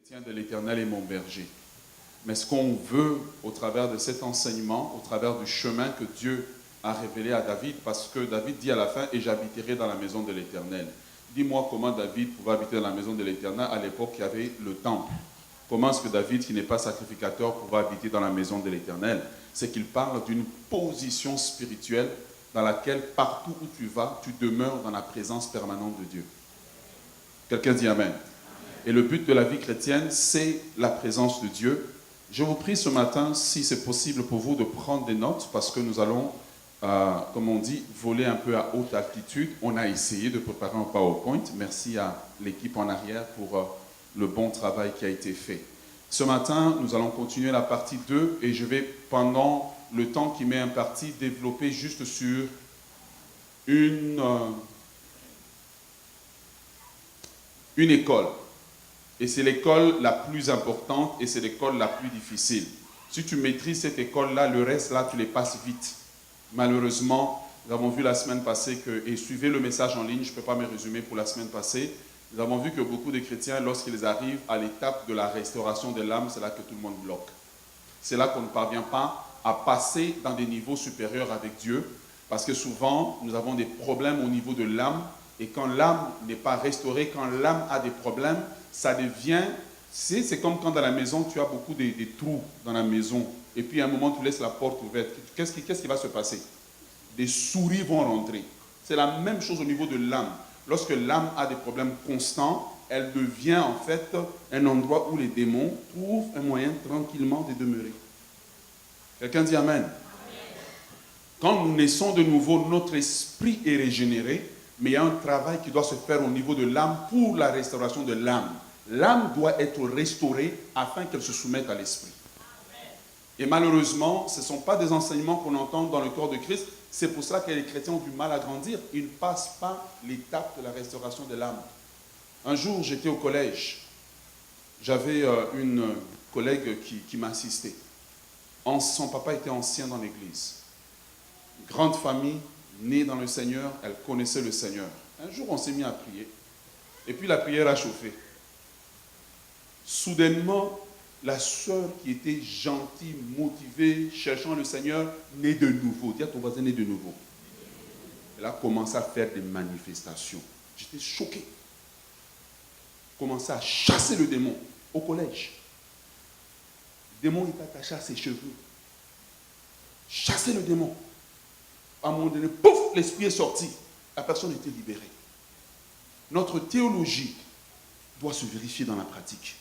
chrétien de l'Éternel est mon berger. Mais ce qu'on veut au travers de cet enseignement, au travers du chemin que Dieu a révélé à David, parce que David dit à la fin, et j'habiterai dans la maison de l'Éternel. Dis-moi comment David pouvait habiter dans la maison de l'Éternel. À l'époque, il y avait le temple. Comment est-ce que David, qui n'est pas sacrificateur, pouvait habiter dans la maison de l'Éternel? C'est qu'il parle d'une position spirituelle dans laquelle, partout où tu vas, tu demeures dans la présence permanente de Dieu. Quelqu'un dit Amen. Et le but de la vie chrétienne, c'est la présence de Dieu. Je vous prie ce matin, si c'est possible pour vous, de prendre des notes, parce que nous allons, comme on dit, voler un peu à haute altitude. On a essayé de préparer un PowerPoint. Merci à l'équipe en arrière pour le bon travail qui a été fait. Ce matin, nous allons continuer la partie 2 et je vais, pendant le temps qui m'est imparti, développer juste sur une école. Et c'est l'école la plus importante et c'est l'école la plus difficile. Si tu maîtrises cette école-là, le reste, là, tu les passes vite. Malheureusement, nous avons vu la semaine passée que, et suivez le message en ligne, je ne peux pas me résumer pour la semaine passée, nous avons vu que beaucoup de chrétiens, lorsqu'ils arrivent à l'étape de la restauration de l'âme, c'est là que tout le monde bloque. C'est là qu'on ne parvient pas à passer dans des niveaux supérieurs avec Dieu, parce que souvent, nous avons des problèmes au niveau de l'âme, et quand l'âme n'est pas restaurée, quand l'âme a des problèmes, ça devient, c'est comme quand dans la maison, tu as beaucoup des trous dans la maison, et puis à un moment, tu laisses la porte ouverte. Qu'est-ce qui va se passer? Des souris vont rentrer. C'est la même chose au niveau de l'âme. Lorsque l'âme a des problèmes constants, elle devient en fait un endroit où les démons trouvent un moyen tranquillement de demeurer. Quelqu'un dit Amen. Quand nous naissons de nouveau, notre esprit est régénéré, mais il y a un travail qui doit se faire au niveau de l'âme pour la restauration de l'âme. L'âme doit être restaurée afin qu'elle se soumette à l'esprit. Et malheureusement, ce ne sont pas des enseignements qu'on entend dans le corps de Christ. C'est pour ça que les chrétiens ont du mal à grandir. Ils ne passent pas l'étape de la restauration de l'âme. Un jour, j'étais au collège. J'avais une collègue qui m'assistait. Son papa était ancien dans l'église. Grande famille, née dans le Seigneur, elle connaissait le Seigneur. Un jour, on s'est mis à prier. Et puis la prière a chauffé. Soudainement, la sœur qui était gentille, motivée, cherchant le Seigneur, née de nouveau. Dis à ton voisin, née de nouveau. Elle a commencé à faire des manifestations. J'étais choqué. Commençait à chasser le démon au collège. Le démon est attaché à ses cheveux. Chasser le démon. À un moment donné, pouf, l'esprit est sorti. La personne était libérée. Notre théologie doit se vérifier dans la pratique.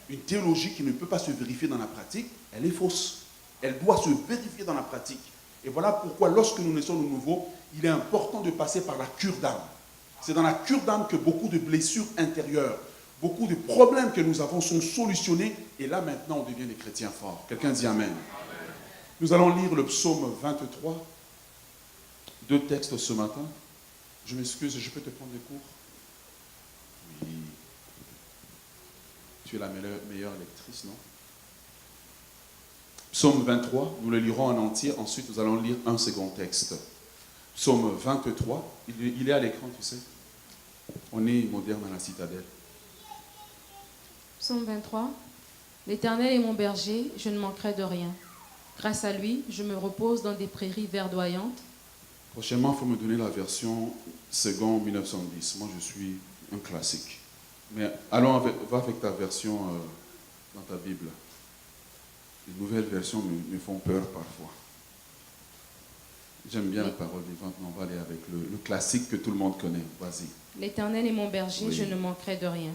Une théologie qui ne peut pas se vérifier dans la pratique, elle est fausse. Elle doit se vérifier dans la pratique. Et voilà pourquoi, lorsque nous naissons de nouveau, il est important de passer par la cure d'âme. C'est dans la cure d'âme que beaucoup de blessures intérieures, beaucoup de problèmes que nous avons sont solutionnés. Et là, maintenant, on devient des chrétiens forts. Quelqu'un dit Amen. Nous allons lire le psaume 23. 2 textes ce matin. Je m'excuse, je peux te prendre des cours? Oui. Tu es la meilleure lectrice, non? Psaume 23, nous le lirons en entier. Ensuite, nous allons lire un second texte. Psaume 23, il est à l'écran, tu sais. On est moderne à la citadelle. Psaume 23. L'Éternel est mon berger, je ne manquerai de rien. Grâce à lui, je me repose dans des prairies verdoyantes. Prochainement, il faut me donner la version second 1910. Moi, je suis un classique. Mais allons, va avec ta version dans ta Bible. Les nouvelles versions me font peur parfois. J'aime bien la parole vivante, mais on va aller avec le classique que tout le monde connaît. Vas-y. L'Éternel est mon berger, oui. Je ne manquerai de rien.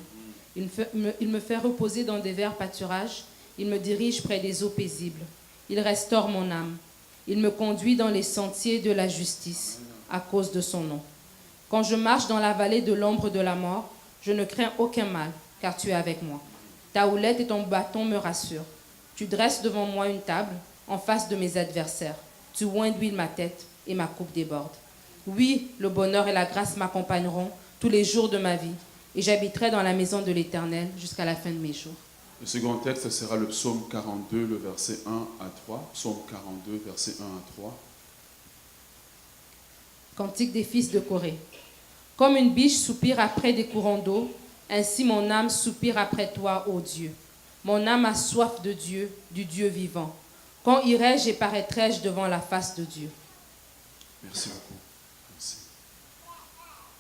Il me fait reposer dans des verts pâturages. Il me dirige près des eaux paisibles. Il restaure mon âme. Il me conduit dans les sentiers de la justice à cause de son nom. Quand je marche dans la vallée de l'ombre de la mort, je ne crains aucun mal, car tu es avec moi. Ta houlette et ton bâton me rassurent. Tu dresses devant moi une table en face de mes adversaires. Tu oins d'huile ma tête et ma coupe déborde. Oui, le bonheur et la grâce m'accompagneront tous les jours de ma vie, et j'habiterai dans la maison de l'Éternel jusqu'à la fin de mes jours. Le second texte sera le psaume 42, le verset 1 à 3. Psaume 42, verset 1 à 3. Cantique des fils de Corée. Comme une biche soupire après des courants d'eau, Ainsi mon âme soupire après toi, ô Dieu. Mon âme a soif de Dieu, du Dieu vivant. Quand irai-je et paraîtrai-je devant la face de Dieu? Merci beaucoup. Merci.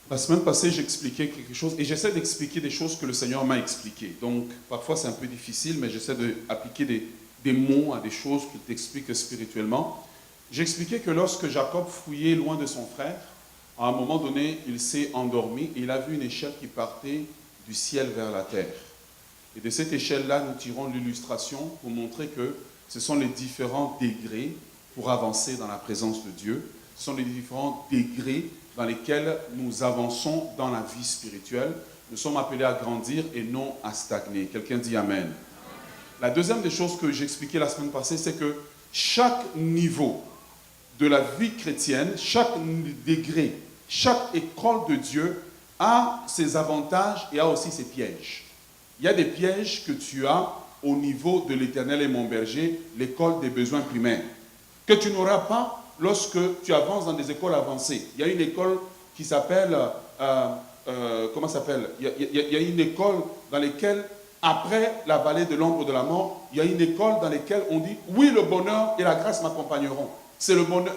La semaine passée, j'expliquais quelque chose et j'essaie d'expliquer des choses que le Seigneur m'a expliquées. Donc, parfois, c'est un peu difficile, mais j'essaie d'appliquer des mots à des choses qu'il t'explique spirituellement. J'expliquais que lorsque Jacob fouillait loin de son frère, à un moment donné, il s'est endormi et il a vu une échelle qui partait du ciel vers la terre. Et de cette échelle-là, nous tirons l'illustration pour montrer que ce sont les différents degrés pour avancer dans la présence de Dieu. Ce sont les différents degrés dans lesquels nous avançons dans la vie spirituelle. Nous sommes appelés à grandir et non à stagner. Quelqu'un dit Amen. La deuxième des choses que j'expliquais la semaine passée, c'est que chaque niveau de la vie chrétienne, chaque degré, chaque école de Dieu a ses avantages et a aussi ses pièges. Il y a des pièges que tu as au niveau de l'Éternel et mon berger, l'école des besoins primaires, que tu n'auras pas lorsque tu avances dans des écoles avancées. Il y a une école qui s'appelle, comment s'appelle? Il y a une école dans laquelle, après la vallée de l'ombre de la mort, il y a une école dans laquelle on dit, oui, le bonheur et la grâce m'accompagneront. C'est le bonheur,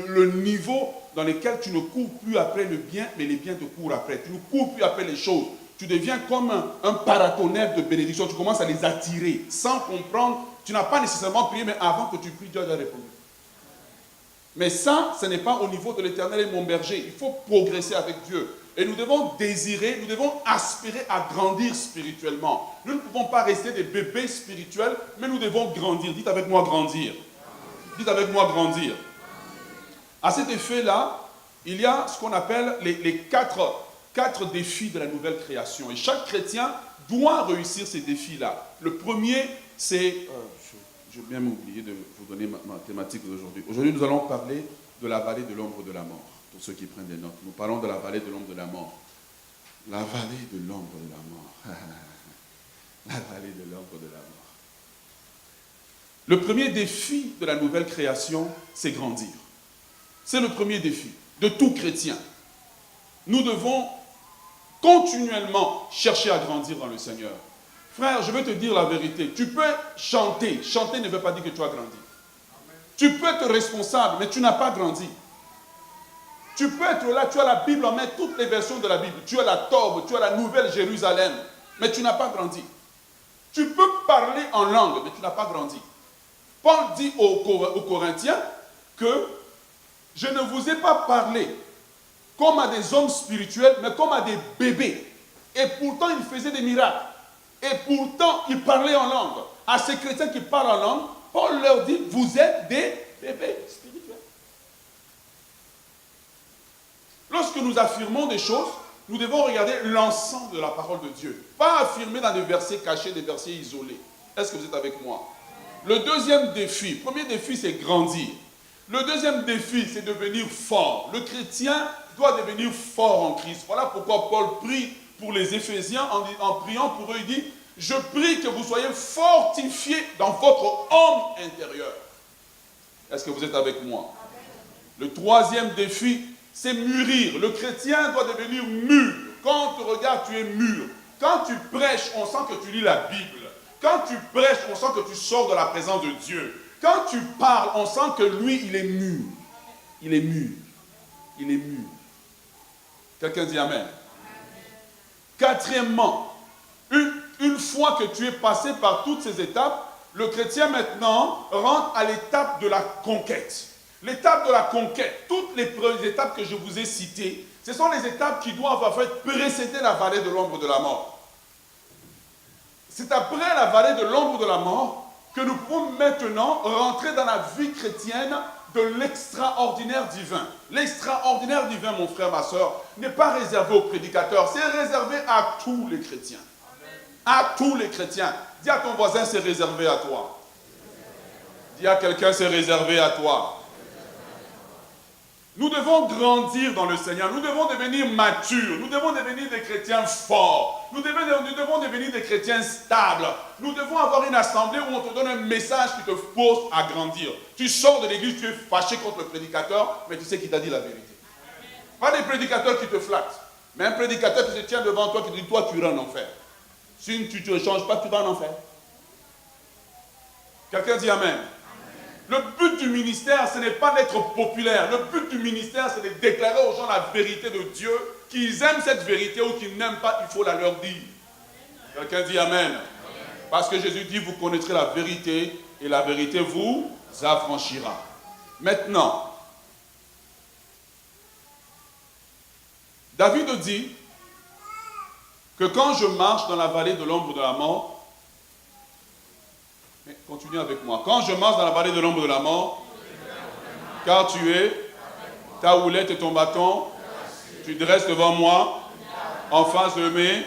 le niveau dans lequel tu ne cours plus après le bien, mais les biens te courent après. Tu ne cours plus après les choses. Tu deviens comme un paratonnerre de bénédiction. Tu commences à les attirer sans comprendre. Tu n'as pas nécessairement prié, mais avant que tu pries, Dieu a déjà répondu. Mais ça, ce n'est pas au niveau de l'Éternel et mon berger. Il faut progresser avec Dieu. Et nous devons désirer, nous devons aspirer à grandir spirituellement. Nous ne pouvons pas rester des bébés spirituels, mais nous devons grandir. Dites avec moi grandir. Dites avec moi grandir. À cet effet-là, il y a ce qu'on appelle les quatre défis de la nouvelle création. Et chaque chrétien doit réussir ces défis-là. Le premier, c'est... j'ai bien oublié de vous donner ma thématique d'aujourd'hui. Aujourd'hui, nous allons parler de la vallée de l'ombre de la mort. Pour ceux qui prennent des notes, nous parlons de la vallée de l'ombre de la mort. La vallée de l'ombre de la mort. La vallée de l'ombre de la mort. Le premier défi de la nouvelle création, c'est grandir. C'est le premier défi de tout chrétien. Nous devons continuellement chercher à grandir dans le Seigneur. Frère, je veux te dire la vérité. Tu peux chanter. Chanter ne veut pas dire que tu as grandi. Tu peux être responsable, mais tu n'as pas grandi. Tu peux être là, tu as la Bible en main, toutes les versions de la Bible. Tu as la Torbe, tu as la Nouvelle Jérusalem, mais tu n'as pas grandi. Tu peux parler en langue, mais tu n'as pas grandi. Paul dit aux Corinthiens que je ne vous ai pas parlé comme à des hommes spirituels, mais comme à des bébés. Et pourtant, il faisait des miracles. Et pourtant, il parlait en langue. À ces chrétiens qui parlent en langue, Paul leur dit, vous êtes des bébés spirituels. Lorsque nous affirmons des choses, nous devons regarder l'ensemble de la parole de Dieu. Pas affirmer dans des versets cachés, des versets isolés. Est-ce que vous êtes avec moi? Le deuxième défi, premier défi, c'est grandir. Le deuxième défi, c'est devenir fort. Le chrétien doit devenir fort en Christ. Voilà pourquoi Paul prie pour les Éphésiens en priant pour eux. Il dit, je prie que vous soyez fortifiés dans votre homme intérieur. Est-ce que vous êtes avec moi? Le troisième défi, c'est mûrir. Le chrétien doit devenir mûr. Quand on te regarde, tu es mûr. Quand tu prêches, on sent que tu lis la Bible. Quand tu prêches, on sent que tu sors de la présence de Dieu. Quand tu parles, on sent que lui, il est mûr. Il est mûr. Il est mûr. Quelqu'un dit Amen. Quatrièmement, une fois que tu es passé par toutes ces étapes, le chrétien maintenant rentre à l'étape de la conquête. L'étape de la conquête, toutes les étapes que je vous ai citées, ce sont les étapes qui doivent en fait précéder la vallée de l'ombre de la mort. C'est après la vallée de l'ombre de la mort que nous pouvons maintenant rentrer dans la vie chrétienne de l'extraordinaire divin. L'extraordinaire divin, mon frère, ma soeur, n'est pas réservé aux prédicateurs, c'est réservé à tous les chrétiens. À tous les chrétiens. Dis à ton voisin, c'est réservé à toi. Dis à quelqu'un, c'est réservé à toi. Nous devons grandir dans le Seigneur, nous devons devenir matures, nous devons devenir des chrétiens forts, nous devons devenir des chrétiens stables. Nous devons avoir une assemblée où on te donne un message qui te force à grandir. Tu sors de l'église, tu es fâché contre le prédicateur, mais tu sais qu'il t'a dit la vérité. Pas des prédicateurs qui te flattent. Mais un prédicateur qui se tient devant toi, qui dit, toi, tu iras en enfer. Si tu ne te changes pas, tu vas en enfer. Quelqu'un dit Amen. Le but du ministère, ce n'est pas d'être populaire. Le but du ministère, c'est de déclarer aux gens la vérité de Dieu. Qu'ils aiment cette vérité ou qu'ils n'aiment pas, il faut la leur dire. Quelqu'un dit Amen. Parce que Jésus dit, vous connaîtrez la vérité et la vérité vous affranchira. Maintenant, David dit que quand je marche dans la vallée de l'ombre de la mort, mais continuez avec moi, quand je marche dans la vallée de l'ombre de la mort, car tu es, ta houlette et ton bâton, tu dresses devant moi, en face de mes...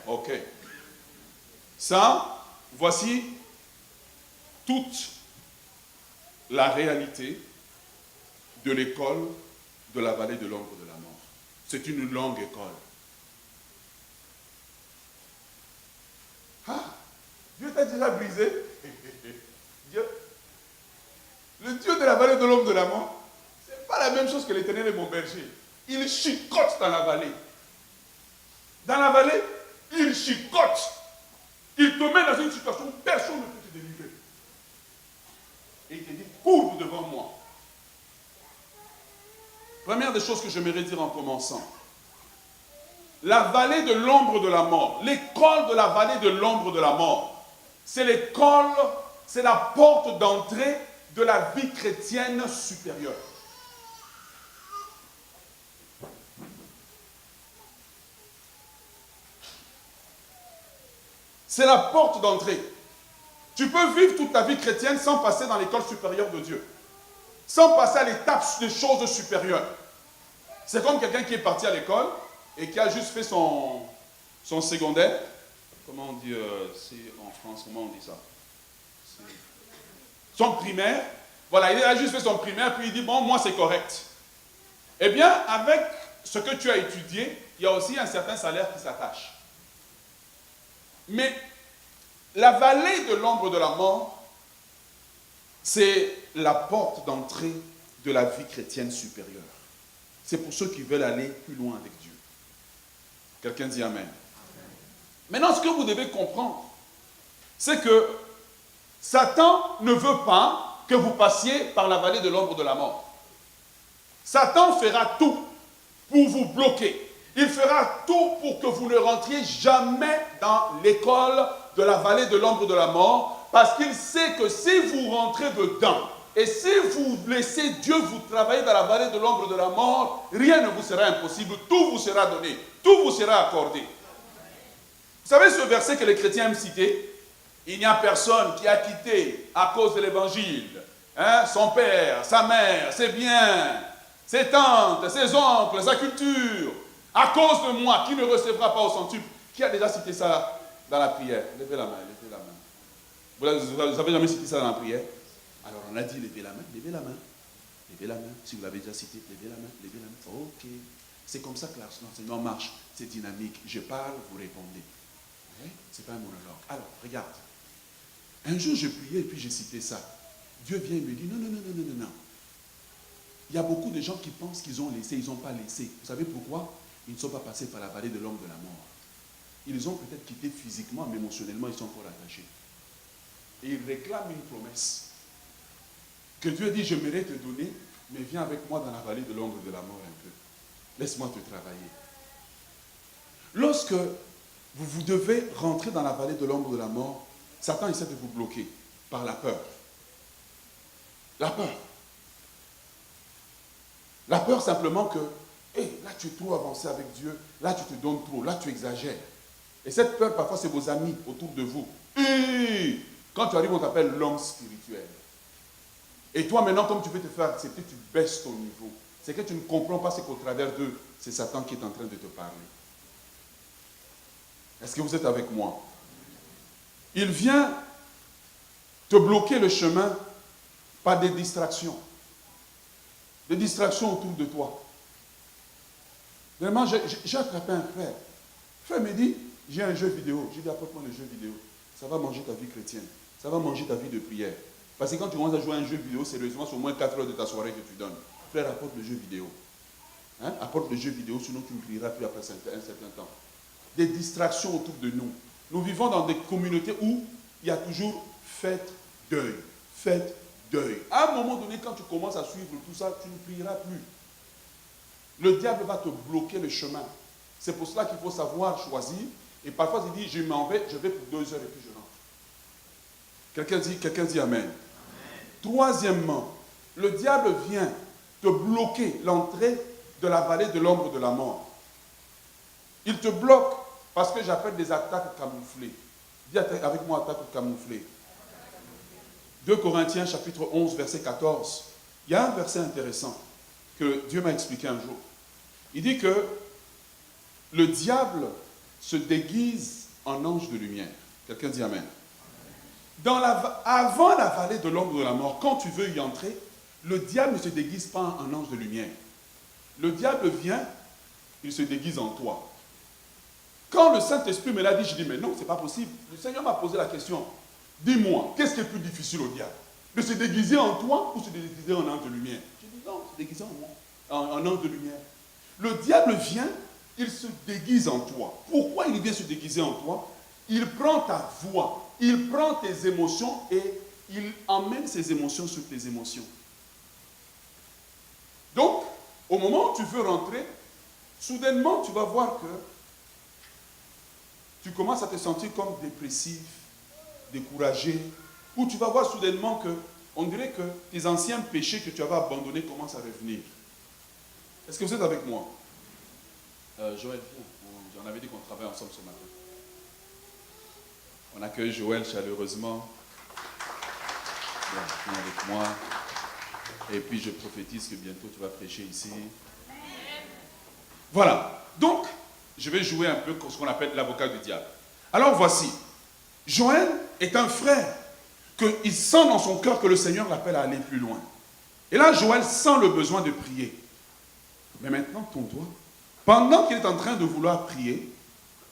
Ok. Ça, voici toute la réalité de l'école de la vallée de l'ombre de la mort. C'est une longue école. Ah, Dieu t'a déjà brisé. Dieu, le Dieu de la vallée de l'ombre de la mort, ce n'est pas la même chose que l'Éternel est mon berger. Il chicote dans la vallée. Dans la vallée, il chicote. Il te met dans une situation où personne ne peut te délivrer. Et il te dit, cours devant moi. Première des choses que j'aimerais dire en commençant. La vallée de l'ombre de la mort, l'école de la vallée de l'ombre de la mort, c'est l'école, c'est la porte d'entrée de la vie chrétienne supérieure. C'est la porte d'entrée. Tu peux vivre toute ta vie chrétienne sans passer dans l'école supérieure de Dieu. Sans passer à l'étape des choses supérieures. C'est comme quelqu'un qui est parti à l'école et qui a juste fait son secondaire. Comment on dit en France, comment on dit ça? Son primaire. Voilà, il a juste fait son primaire, puis il dit, bon, moi c'est correct. Eh bien, avec ce que tu as étudié, il y a aussi un certain salaire qui s'attache. Mais la vallée de l'ombre de la mort, c'est la porte d'entrée de la vie chrétienne supérieure. C'est pour ceux qui veulent aller plus loin avec Dieu. Quelqu'un dit Amen. Maintenant, ce que vous devez comprendre, c'est que Satan ne veut pas que vous passiez par la vallée de l'ombre de la mort. Satan fera tout pour vous bloquer. Il fera tout pour que vous ne rentriez jamais dans l'école de la vallée de l'ombre de la mort, parce qu'il sait que si vous rentrez dedans, et si vous laissez Dieu vous travailler dans la vallée de l'ombre de la mort, rien ne vous sera impossible, tout vous sera donné, tout vous sera accordé. Vous savez ce verset que les chrétiens aiment citer? Il n'y a personne qui a quitté à cause de l'évangile, son père, sa mère, ses biens, ses tantes, ses oncles, sa culture, à cause de moi, qui ne recevra pas au centuple. Qui a déjà cité ça dans la prière? Levez la main, levez la main. Vous n'avez jamais cité ça dans la prière? Alors on a dit, levez la main, levez la main. Levez la main. Si vous l'avez déjà cité, levez la main, levez la main. Ok. C'est comme ça que l'enseignement marche. C'est dynamique. Je parle, vous répondez. Ce n'est pas un monologue. Alors, regarde. Un jour, je priais et puis j'ai cité ça. Dieu vient et me dit, non, non, non, non, non, non, non. Il y a beaucoup de gens qui pensent qu'ils ont laissé, ils n'ont pas laissé. Vous savez pourquoi? Ils ne sont pas passés par la vallée de l'ombre de la mort. Ils ont peut-être quitté physiquement, mais émotionnellement, ils sont encore attachés. Et ils réclament une promesse. Que Dieu dit, j'aimerais te donner, mais viens avec moi dans la vallée de l'ombre de la mort un peu. Laisse-moi te travailler. Lorsque vous devez rentrer dans la vallée de l'ombre de la mort, Satan essaie de vous bloquer par la peur. La peur. La peur simplement que, là tu es trop avancé avec Dieu, là tu te donnes trop, là tu exagères. Et cette peur, parfois, c'est vos amis autour de vous. Quand tu arrives, on t'appelle l'homme spirituel. Et toi, maintenant, comme tu veux te faire accepter, tu baisses ton niveau. C'est que tu ne comprends pas ce qu'au travers d'eux, c'est Satan qui est en train de te parler. Est-ce que vous êtes avec moi? Il vient te bloquer le chemin par des distractions. Des distractions autour de toi. Vraiment, j'ai attrapé un frère. Le frère me dit, j'ai un jeu vidéo. J'ai dit, apporte-moi le jeu vidéo. Ça va manger ta vie chrétienne. Ça va manger ta vie de prière. Parce que quand tu commences à jouer à un jeu vidéo, sérieusement, c'est au moins 4 heures de ta soirée que tu donnes. Frère, apporte le jeu vidéo. Hein? Apporte le jeu vidéo, sinon tu ne prieras plus après un certain temps. Des distractions autour de nous. Nous vivons dans des communautés où il y a toujours faites deuil. Faites deuil. À un moment donné, quand tu commences à suivre tout ça, tu ne prieras plus. Le diable va te bloquer le chemin. C'est pour cela qu'il faut savoir choisir. Et parfois, il dit, je m'en vais, je vais pour 2 heures et puis je rentre. Quelqu'un dit Amen. Amen. Troisièmement, le diable vient te bloquer l'entrée de la vallée de l'ombre de la mort. Il te bloque parce que j'appelle des attaques camouflées. Dis avec moi, attaques camouflées. 2 Corinthiens chapitre 11, verset 14. Il y a un verset intéressant que Dieu m'a expliqué un jour. Il dit que le diable se déguise en ange de lumière. Quelqu'un dit Amen. Avant la vallée de l'ombre de la mort, quand tu veux y entrer, le diable ne se déguise pas en ange de lumière. Le diable vient, il se déguise en toi. Quand le Saint-Esprit me l'a dit, je dis, mais non, c'est pas possible. Le Seigneur m'a posé la question. Dis-moi, qu'est-ce qui est plus difficile au diable? De se déguiser en toi ou se déguiser en ange de lumière? Je dis, non, se déguiser en moi, en ange de lumière. Le diable vient, il se déguise en toi. Pourquoi il vient se déguiser en toi? Il prend ta voix, il prend tes émotions et il emmène ses émotions sur tes émotions. Donc, au moment où tu veux rentrer, soudainement, tu vas voir que tu commences à te sentir comme dépressif, découragé, ou tu vas voir soudainement que, on dirait que tes anciens péchés que tu avais abandonnés commencent à revenir. Est-ce que vous êtes avec moi? Joël, j'en avais dit qu'on travaille ensemble ce matin. On accueille Joël chaleureusement. Viens avec moi. Et puis je prophétise que bientôt tu vas prêcher ici. Voilà. Donc, je vais jouer un peu ce qu'on appelle l'avocat du diable. Alors voici. Joël est un frère qu'il sent dans son cœur que le Seigneur l'appelle à aller plus loin. Et là, Joël sent le besoin de prier. Mais maintenant, ton doigt, pendant qu'il est en train de vouloir prier,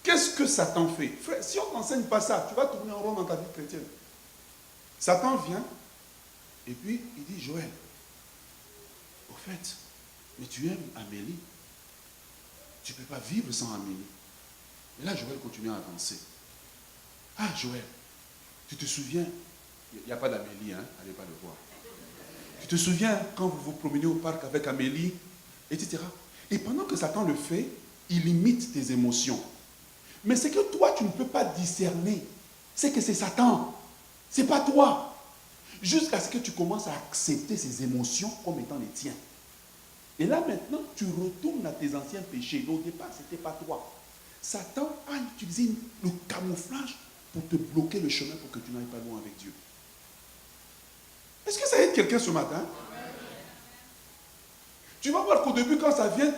qu'est-ce que Satan fait? Frère, si on ne t'enseigne pas ça, tu vas tourner en rond dans ta vie chrétienne. Satan vient et puis il dit, Joël, au fait, mais tu aimes Amélie. Tu ne peux pas vivre sans Amélie. Et là, Joël continue à avancer. Ah, Joël, tu te souviens, il n'y a pas d'Amélie, hein, allez pas le voir. Tu te souviens quand vous vous promenez au parc avec Amélie, etc. Et pendant que Satan le fait, il imite tes émotions. Mais ce que toi, tu ne peux pas discerner, c'est que c'est Satan. Ce n'est pas toi. Jusqu'à ce que tu commences à accepter ces émotions comme étant les tiens. Et là maintenant, tu retournes à tes anciens péchés. Mais au départ, ce n'était pas toi. Satan a utilisé le camouflage pour te bloquer le chemin pour que tu n'ailles pas loin avec Dieu. Est-ce que ça aide quelqu'un ce matin? Tu vas voir qu'au début, quand ça vient,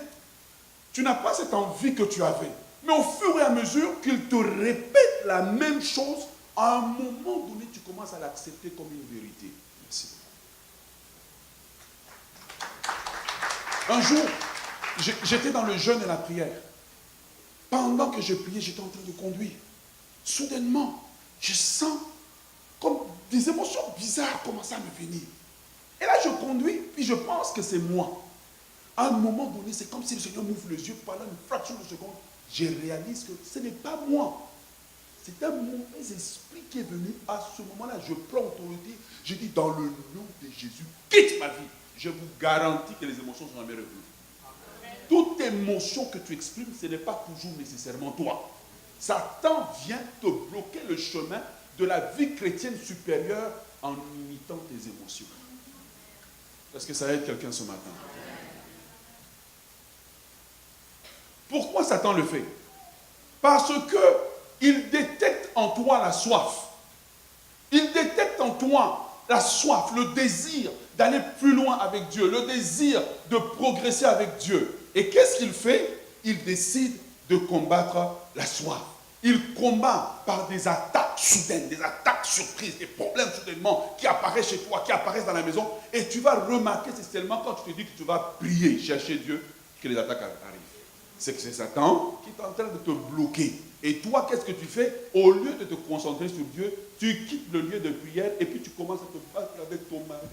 tu n'as pas cette envie que tu avais. Mais au fur et à mesure qu'il te répète la même chose, à un moment donné, tu commences à l'accepter comme une vérité. Merci. Un jour, j'étais dans le jeûne et la prière. Pendant que je priais, j'étais en train de conduire. Soudainement, je sens comme des émotions bizarres commencer à me venir. Et là, je conduis, puis je pense que c'est moi. À un moment donné, c'est comme si le Seigneur m'ouvre les yeux pendant une fraction de seconde. Je réalise que ce n'est pas moi. C'est un mauvais esprit qui est venu. À ce moment-là, je prends autorité. Je dis, dans le nom de Jésus, quitte ma vie. Je vous garantis que les émotions sont jamais revenues. Toute émotion que tu exprimes, ce n'est pas toujours nécessairement toi. Satan vient te bloquer le chemin de la vie chrétienne supérieure en imitant tes émotions. Est-ce que ça aide quelqu'un ce matin? Pourquoi Satan le fait? Parce qu'il détecte en toi la soif. Il détecte en toi la soif, le désir d'aller plus loin avec Dieu, le désir de progresser avec Dieu. Et qu'est-ce qu'il fait? Il décide de combattre la soif. Il combat par des attaques soudaines, des attaques surprises, des problèmes soudainement qui apparaissent chez toi, qui apparaissent dans la maison. Et tu vas remarquer, c'est seulement quand tu te dis que tu vas prier, chercher Dieu, que les attaques arrivent. C'est que c'est Satan qui est en train de te bloquer. Et toi, qu'est-ce que tu fais? Au lieu de te concentrer sur Dieu, tu quittes le lieu de prière et puis tu commences à te battre avec ton mari.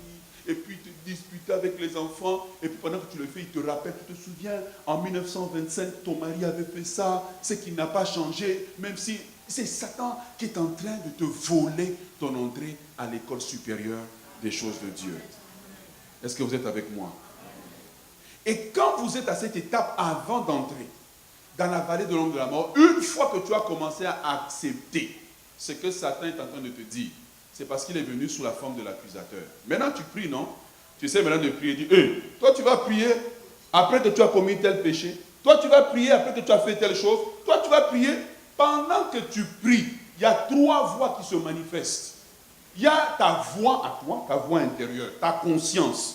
et puis te disputer avec les enfants, et puis pendant que tu le fais, il te rappelle, tu te souviens, en 1925, ton mari avait fait ça, c'est qu'il n'a pas changé, même si c'est Satan qui est en train de te voler ton entrée à l'école supérieure des choses de Dieu. Est-ce que vous êtes avec moi? Et quand vous êtes à cette étape avant d'entrer dans la vallée de l'ombre de la mort, une fois que tu as commencé à accepter ce que Satan est en train de te dire, c'est parce qu'il est venu sous la forme de l'accusateur. Maintenant tu pries, non? Tu sais maintenant de prier, dis, toi tu vas prier après que tu as commis tel péché, toi tu vas prier après que tu as fait telle chose, toi tu vas prier pendant que tu pries. Il y a 3 voix qui se manifestent. Il y a ta voix à toi, ta voix intérieure, ta conscience.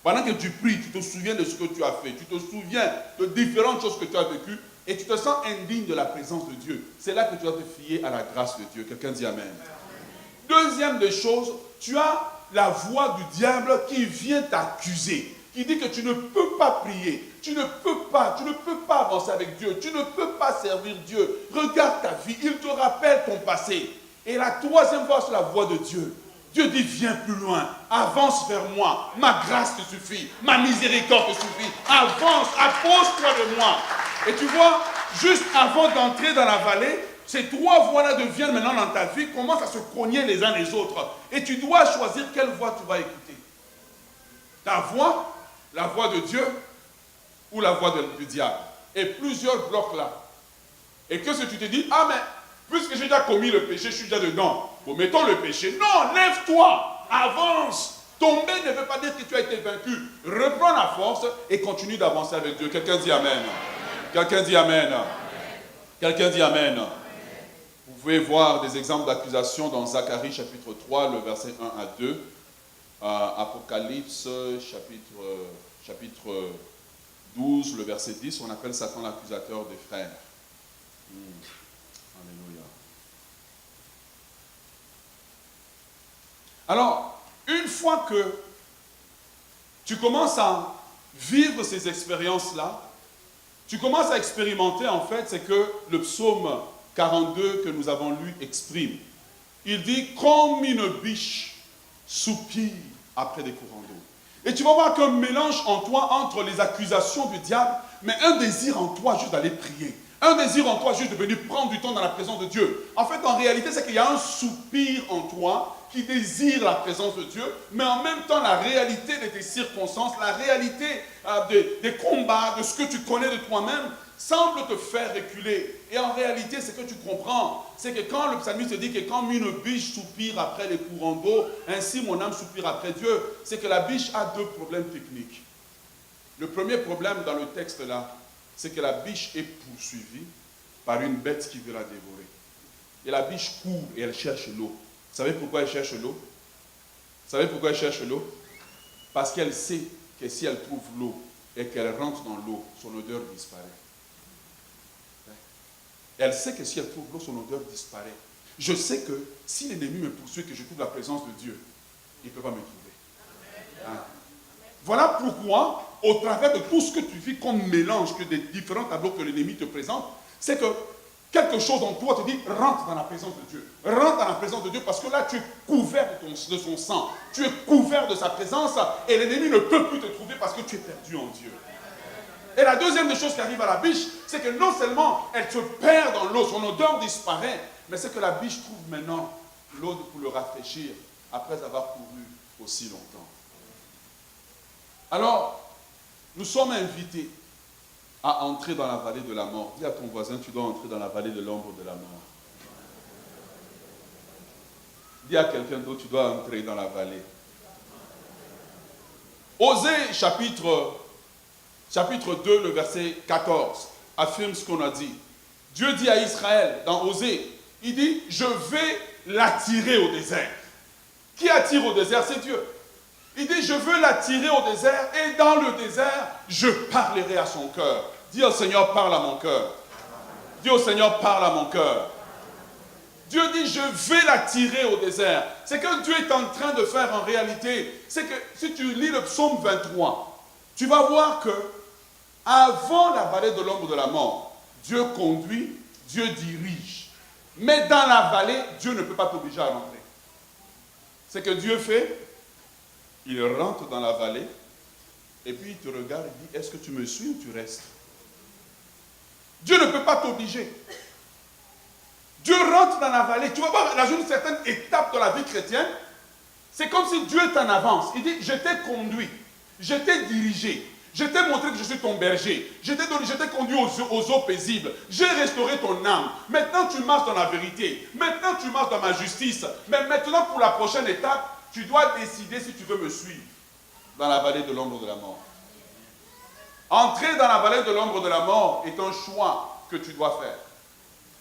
Pendant que tu pries, tu te souviens de ce que tu as fait, tu te souviens de différentes choses que tu as vécues et tu te sens indigne de la présence de Dieu. C'est là que tu dois te fier à la grâce de Dieu. Quelqu'un dit Amen. Deuxième des choses, tu as la voix du diable qui vient t'accuser, qui dit que tu ne peux pas prier, tu ne peux pas avancer avec Dieu, tu ne peux pas servir Dieu. Regarde ta vie, il te rappelle ton passé. Et la troisième voix, c'est la voix de Dieu. Dieu dit, viens plus loin, avance vers moi, ma grâce te suffit, ma miséricorde te suffit, avance, appose-toi de moi. Et tu vois, juste avant d'entrer dans la vallée, ces 3 voix-là deviennent maintenant dans ta vie, commencent à se cogner les uns les autres. Et tu dois choisir quelle voix tu vas écouter. Ta voix, la voix de Dieu ou la voix du diable. Et plusieurs blocs là. Et que si tu te dis, ah mais, puisque j'ai déjà commis le péché, je suis déjà dedans. Bon, mettons le péché. Non, lève-toi, avance. Tomber ne veut pas dire que tu as été vaincu. Reprends la force et continue d'avancer avec Dieu. Quelqu'un dit Amen. Quelqu'un dit Amen. Quelqu'un dit Amen. Vous pouvez voir des exemples d'accusation dans Zacharie chapitre 3, le verset 1 à 2. Apocalypse chapitre 12, le verset 10. On appelle Satan l'accusateur des frères. Alléluia. Alors, une fois que tu commences à vivre ces expériences-là, tu commences à expérimenter, en fait, c'est que le psaume 42 que nous avons lu exprime. Il dit, comme une biche soupire après des courants d'eau. Et tu vas voir qu'un mélange en toi entre les accusations du diable, mais un désir en toi juste d'aller prier. Un désir en toi juste de venir prendre du temps dans la présence de Dieu. En fait, en réalité, c'est qu'il y a un soupir en toi qui désire la présence de Dieu, mais en même temps, la réalité de tes circonstances, la réalité des combats, de ce que tu connais de toi-même, semble te faire reculer. Et en réalité, ce que tu comprends, c'est que quand le psalmiste dit que comme une biche soupire après les courants d'eau, ainsi mon âme soupire après Dieu, c'est que la biche a 2 problèmes techniques. Le premier problème dans le texte là, c'est que la biche est poursuivie par une bête qui veut la dévorer. Et la biche court et elle cherche l'eau. Vous savez pourquoi elle cherche l'eau? Vous savez pourquoi elle cherche l'eau? Parce qu'elle sait que si elle trouve l'eau et qu'elle rentre dans l'eau, son odeur disparaît. Elle sait que si elle trouve l'eau, son odeur disparaît. Je sais que si l'ennemi me poursuit et que je trouve la présence de Dieu, il ne peut pas me trouver. Hein? Voilà pourquoi, au travers de tout ce que tu vis comme mélange, que des différents tableaux que l'ennemi te présente, c'est que quelque chose en toi te dit, rentre dans la présence de Dieu. Rentre dans la présence de Dieu parce que là, tu es couvert de son sang. Tu es couvert de sa présence et l'ennemi ne peut plus te trouver parce que tu es perdu en Dieu. Et la deuxième des choses qui arrive à la biche, c'est que non seulement elle se perd dans l'eau, son odeur disparaît, mais c'est que la biche trouve maintenant l'eau pour le rafraîchir après avoir couru aussi longtemps. Alors, nous sommes invités à entrer dans la vallée de la mort. Dis à ton voisin, tu dois entrer dans la vallée de l'ombre de la mort. Dis à quelqu'un d'autre, tu dois entrer dans la vallée. Osée, chapitre 2, le verset 14, affirme ce qu'on a dit. Dieu dit à Israël, dans Osée, il dit, je vais l'attirer au désert. Qui attire au désert? C'est Dieu. Il dit, je veux l'attirer au désert et dans le désert, je parlerai à son cœur. Dis au Seigneur, parle à mon cœur. Dis au Seigneur, parle à mon cœur. Dieu dit, je vais l'attirer au désert. C'est que Dieu est en train de faire en réalité. C'est que si tu lis le psaume 23, tu vas voir que avant la vallée de l'ombre de la mort, Dieu conduit, Dieu dirige. Mais dans la vallée, Dieu ne peut pas t'obliger à rentrer. C'est que Dieu fait, Il rentre dans la vallée et puis il te regarde et dit, est-ce que tu me suis ou tu restes? Dieu ne peut pas t'obliger. Dieu rentre dans la vallée. Tu vas voir, dans une certaine étape de la vie chrétienne, c'est comme si Dieu est en avance. Il dit, je t'ai conduit, je t'ai dirigé, je t'ai montré que je suis ton berger, je t'ai conduit aux eaux paisibles, j'ai restauré ton âme. Maintenant, tu marches dans la vérité. Maintenant, tu marches dans ma justice. Mais maintenant, pour la prochaine étape, tu dois décider si tu veux me suivre dans la vallée de l'ombre de la mort. Entrer dans la vallée de l'ombre de la mort est un choix que tu dois faire.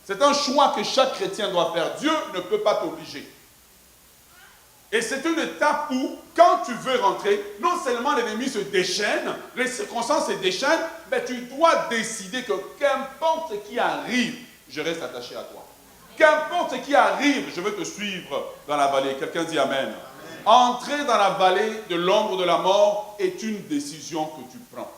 C'est un choix que chaque chrétien doit faire. Dieu ne peut pas t'obliger. Et c'est une étape où, quand tu veux rentrer, non seulement l'ennemi se déchaîne, les circonstances se déchaînent, mais tu dois décider que qu'importe ce qui arrive, je reste attaché à toi. Qu'importe ce qui arrive, je veux te suivre dans la vallée. Quelqu'un dit Amen. Entrer dans la vallée de l'ombre de la mort est une décision que tu prends.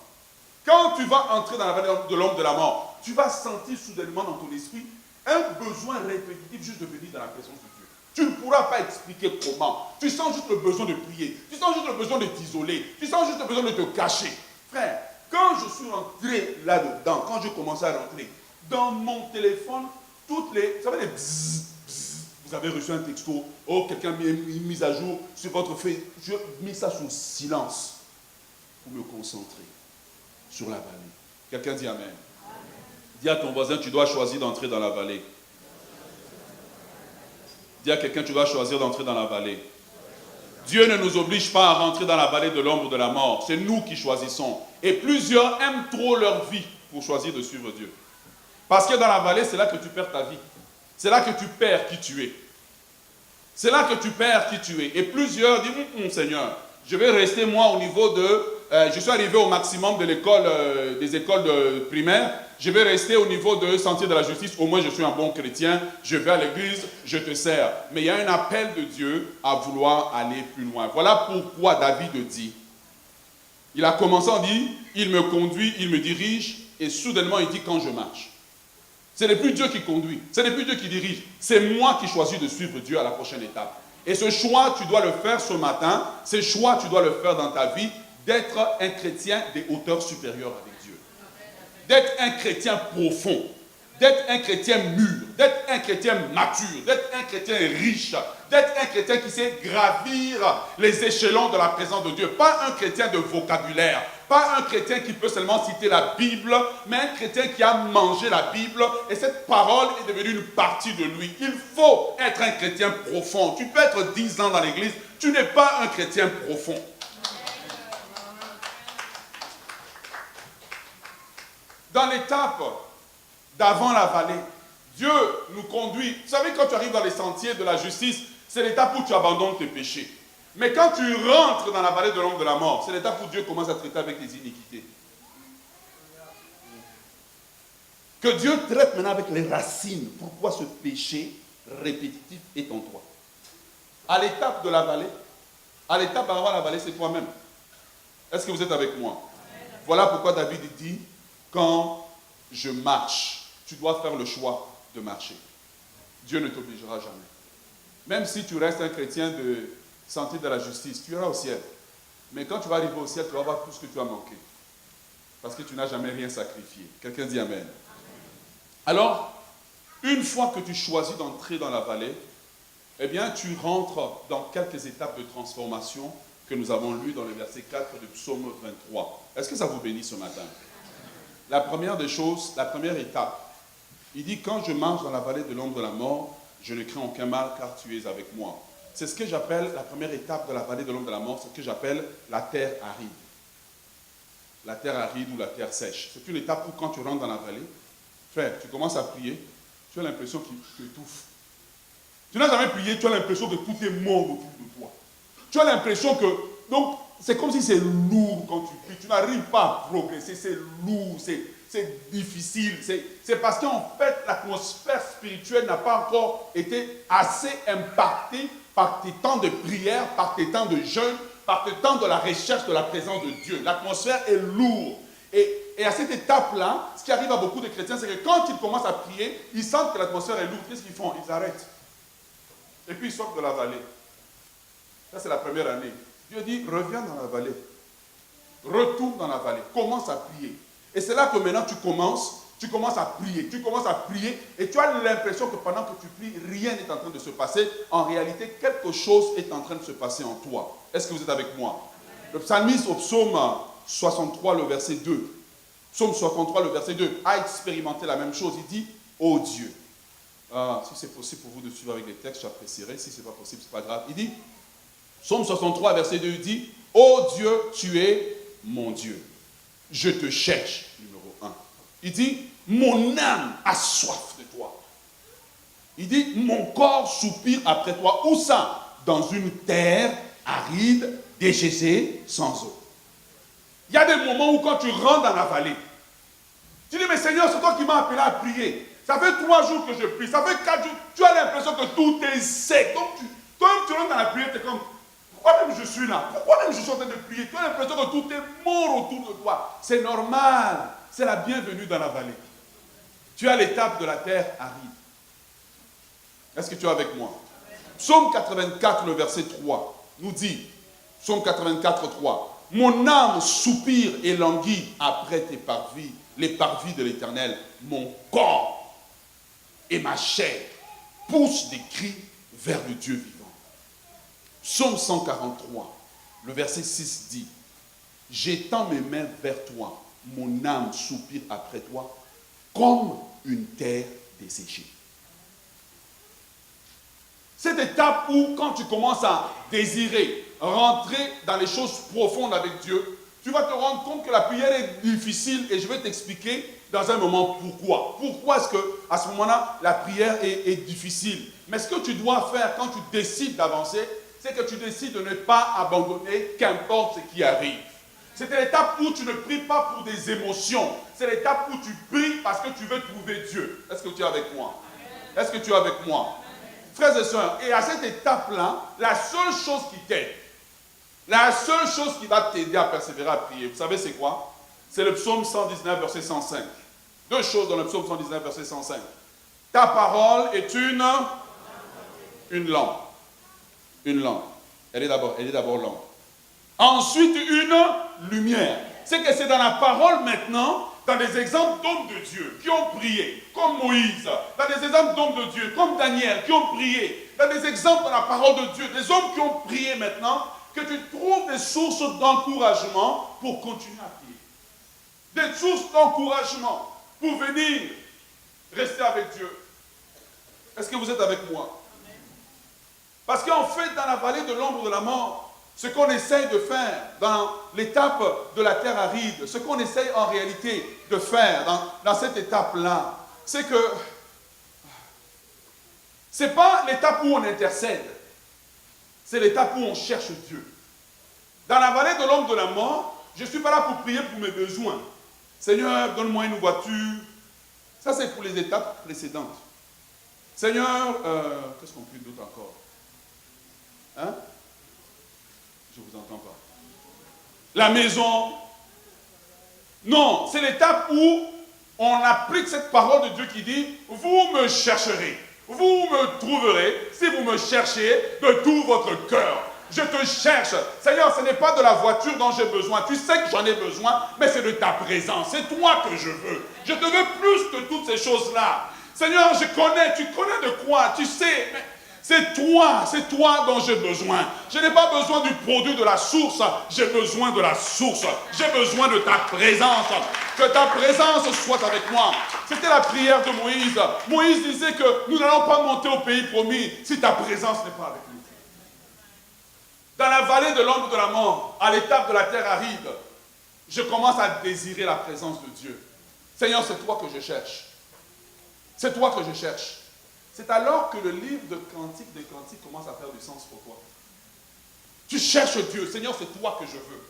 Quand tu vas entrer dans la vallée de l'ombre de la mort, tu vas sentir soudainement dans ton esprit un besoin répétitif juste de venir dans la présence de Dieu. Tu ne pourras pas expliquer comment. Tu sens juste le besoin de prier. Tu sens juste le besoin de t'isoler. Tu sens juste le besoin de te cacher. Frère, quand je suis rentré là-dedans, quand je commençais à rentrer, dans mon téléphone, toutes les... Vous savez les bzzz, bzzz, vous avez reçu un texto, oh, quelqu'un a mis une mise à jour sur votre fait. Je mis ça sous silence pour me concentrer sur la vallée. Quelqu'un dit Amen. Dis à ton voisin, tu dois choisir d'entrer dans la vallée. Dis à quelqu'un, tu dois choisir d'entrer dans la vallée. Dieu ne nous oblige pas à rentrer dans la vallée de l'ombre de la mort. C'est nous qui choisissons. Et plusieurs aiment trop leur vie pour choisir de suivre Dieu. Parce que dans la vallée, c'est là que tu perds ta vie. C'est là que tu perds qui tu es. C'est là que tu perds qui tu es. Et plusieurs disent, Seigneur, je vais rester moi au niveau de... je suis arrivé au maximum de l'école, des écoles primaires. Je vais rester au niveau de sentier de la justice. Au moins, je suis un bon chrétien. Je vais à l'église, je te sers. Mais il y a un appel de Dieu à vouloir aller plus loin. Voilà pourquoi David dit, il a commencé en dit, il me conduit, il me dirige, et soudainement, il dit, quand je marche. Ce n'est plus Dieu qui conduit, ce n'est plus Dieu qui dirige. C'est moi qui choisis de suivre Dieu à la prochaine étape. Et ce choix, tu dois le faire ce matin. Ce choix, tu dois le faire dans ta vie, d'être un chrétien des hauteurs supérieures avec Dieu. D'être un chrétien profond, d'être un chrétien mûr, d'être un chrétien mature, d'être un chrétien riche, d'être un chrétien qui sait gravir les échelons de la présence de Dieu. Pas un chrétien de vocabulaire, pas un chrétien qui peut seulement citer la Bible, mais un chrétien qui a mangé la Bible et cette parole est devenue une partie de lui. Il faut être un chrétien profond. Tu peux être 10 ans dans l'église, tu n'es pas un chrétien profond. Dans l'étape d'avant la vallée, Dieu nous conduit. Vous savez, quand tu arrives dans les sentiers de la justice, c'est l'étape où tu abandonnes tes péchés. Mais quand tu rentres dans la vallée de l'ombre de la mort, c'est l'étape où Dieu commence à traiter avec les iniquités. Que Dieu traite maintenant avec les racines. Pourquoi ce péché répétitif est en toi? À l'étape de la vallée, à l'étape avant la vallée, c'est toi-même. Est-ce que vous êtes avec moi? Voilà pourquoi David dit, quand je marche, tu dois faire le choix de marcher. Dieu ne t'obligera jamais. Même si tu restes un chrétien de sentier de la justice, tu iras au ciel. Mais quand tu vas arriver au ciel, tu vas voir tout ce que tu as manqué. Parce que tu n'as jamais rien sacrifié. Quelqu'un dit Amen. Alors, une fois que tu choisis d'entrer dans la vallée, eh bien, tu rentres dans quelques étapes de transformation que nous avons lues dans le verset 4 du psaume 23. Est-ce que ça vous bénit ce matin? La première des choses, la première étape, il dit, quand je marche dans la vallée de l'ombre de la mort, je ne crains aucun mal car tu es avec moi. C'est ce que j'appelle la première étape de la vallée de l'ombre de la mort, c'est ce que j'appelle la terre aride. La terre aride ou la terre sèche. C'est une étape où quand tu rentres dans la vallée, frère, tu commences à prier, tu as l'impression qu'il t'étouffe. Tu n'as jamais prié, tu as l'impression que tout est mort autour de toi. Tu as l'impression que, donc, c'est comme si c'est lourd quand tu pries. Tu n'arrives pas à progresser, c'est lourd, c'est difficile. C'est parce qu'en fait, l'atmosphère spirituelle n'a pas encore été assez impactée par tes temps de prière, par tes temps de jeûne, par tes temps de la recherche de la présence de Dieu. L'atmosphère est lourde. Et à cette étape-là, ce qui arrive à beaucoup de chrétiens, c'est que quand ils commencent à prier, ils sentent que l'atmosphère est lourde. Qu'est-ce qu'ils font? Ils arrêtent. Et puis ils sortent de la vallée. Ça, c'est la première année. Dieu dit, reviens dans la vallée. Retourne dans la vallée. Commence à prier. Et c'est là que maintenant tu commences à prier. Tu commences à prier et tu as l'impression que pendant que tu pries, rien n'est en train de se passer. En réalité, quelque chose est en train de se passer en toi. Est-ce que vous êtes avec moi? Le psalmiste au psaume 63, le verset 2. Psaume 63, le verset 2, a expérimenté la même chose. Il dit, ô Dieu. Si c'est possible pour vous de suivre avec les textes, j'apprécierais. Si ce n'est pas possible, ce n'est pas grave. Il dit, Psaume 63, verset 2, il dit, ô Dieu, tu es mon Dieu. Je te cherche, numéro 1. Il dit, mon âme a soif de toi. Il dit, mon corps soupire après toi. Où ça? Dans une terre aride, déchaissée, sans eau. Il y a des moments où quand tu rentres dans la vallée, tu dis, mais Seigneur, c'est toi qui m'as appelé à prier. Ça fait 3 jours que je prie, ça fait 4 jours. Tu as l'impression que tout est sec. Donc, quand tu rentres dans la prière, tu es comme, pourquoi même je suis là? Pourquoi même je suis en train de prier? Tu as l'impression que tout est mort autour de toi. C'est normal. C'est la bienvenue dans la vallée. Tu as l'étape de la terre aride. Est-ce que tu es avec moi? Psaume 84, le verset 3, nous dit, Psaume 84, 3, mon âme soupire et languit après tes parvis, les parvis de l'Éternel. Mon corps et ma chair poussent des cris vers le Dieu vivant. Psaume 143, le verset 6 dit, j'étends mes mains vers toi, mon âme soupire après toi, comme une terre desséchée. Cette étape où, quand tu commences à désirer rentrer dans les choses profondes avec Dieu, tu vas te rendre compte que la prière est difficile et je vais t'expliquer dans un moment pourquoi. Pourquoi est-ce qu'à ce moment-là, la prière est difficile? Mais ce que tu dois faire quand tu décides d'avancer, c'est que tu décides de ne pas abandonner, qu'importe ce qui arrive. C'est l'étape où tu ne pries pas pour des émotions. C'est l'étape où tu pries parce que tu veux trouver Dieu. Est-ce que tu es avec moi? Est-ce que tu es avec moi? Frères et sœurs, et à cette étape-là, la seule chose qui t'aide, la seule chose qui va t'aider à persévérer à prier, vous savez c'est quoi? C'est le psaume 119, verset 105. 2 choses dans le psaume 119, verset 105. Ta parole est une lampe. Une lampe. Elle est d'abord lampe. Ensuite, une lumière. C'est que c'est dans la parole maintenant, dans des exemples d'hommes de Dieu qui ont prié, comme Moïse, dans des exemples d'hommes de Dieu, comme Daniel, qui ont prié, dans des exemples dans la parole de Dieu, des hommes qui ont prié maintenant, que tu trouves des sources d'encouragement pour continuer à prier. Des sources d'encouragement pour venir rester avec Dieu. Est-ce que vous êtes avec moi? Parce qu'en fait, dans la vallée de l'ombre de la mort, ce qu'on essaye de faire dans l'étape de la terre aride, ce qu'on essaye en réalité de faire dans cette étape-là, c'est que ce n'est pas l'étape où on intercède, c'est l'étape où on cherche Dieu. Dans la vallée de l'ombre de la mort, je ne suis pas là pour prier pour mes besoins. Seigneur, donne-moi une voiture. Ça, c'est pour les étapes précédentes. Seigneur, qu'est-ce qu'on prie d'autre encore? Hein? Je ne vous entends pas. La maison. Non, c'est l'étape où on applique cette parole de Dieu qui dit, vous me chercherez, vous me trouverez, si vous me cherchez de tout votre cœur. Je te cherche. Seigneur, ce n'est pas de la voiture dont j'ai besoin. Tu sais que j'en ai besoin, mais c'est de ta présence. C'est toi que je veux. Je te veux plus que toutes ces choses-là. Seigneur, tu connais de quoi, tu sais, mais c'est toi dont j'ai besoin. Je n'ai pas besoin du produit de la source, j'ai besoin de la source. J'ai besoin de ta présence. Que ta présence soit avec moi. C'était la prière de Moïse. Moïse disait que nous n'allons pas monter au pays promis si ta présence n'est pas avec nous. Dans la vallée de l'ombre de la mort, à l'étape de la terre aride, je commence à désirer la présence de Dieu. Seigneur, c'est toi que je cherche. C'est toi que je cherche. C'est alors que le livre de Cantiques des Cantiques commence à faire du sens pour toi. Tu cherches Dieu. Seigneur, c'est toi que je veux.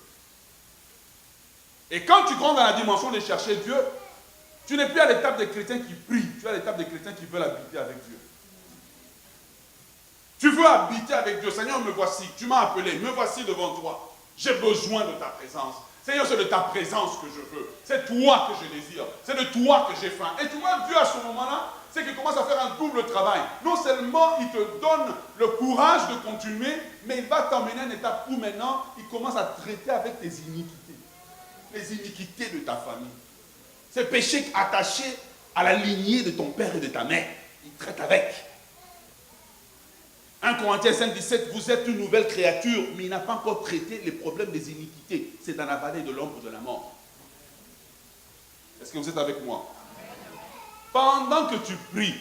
Et quand tu rentres dans la dimension de chercher Dieu, tu n'es plus à l'étape des chrétiens qui prient. Tu es à l'étape des chrétiens qui veulent habiter avec Dieu. Tu veux habiter avec Dieu. Seigneur, me voici. Tu m'as appelé. Me voici devant toi. J'ai besoin de ta présence. Seigneur, c'est de ta présence que je veux. C'est toi que je désire. C'est de toi que j'ai faim. Et tu m'as vu à ce moment-là, c'est qu'il commence à faire un double travail. Non seulement il te donne le courage de continuer, mais il va t'emmener à une étape où maintenant, il commence à traiter avec tes iniquités. Les iniquités de ta famille. Ces péchés attachés à la lignée de ton père et de ta mère. Il traite avec. 1 Corinthiens 5, 17, vous êtes une nouvelle créature, mais il n'a pas encore traité les problèmes des iniquités. C'est dans la vallée de l'ombre de la mort. Est-ce que vous êtes avec moi? Pendant que tu pries,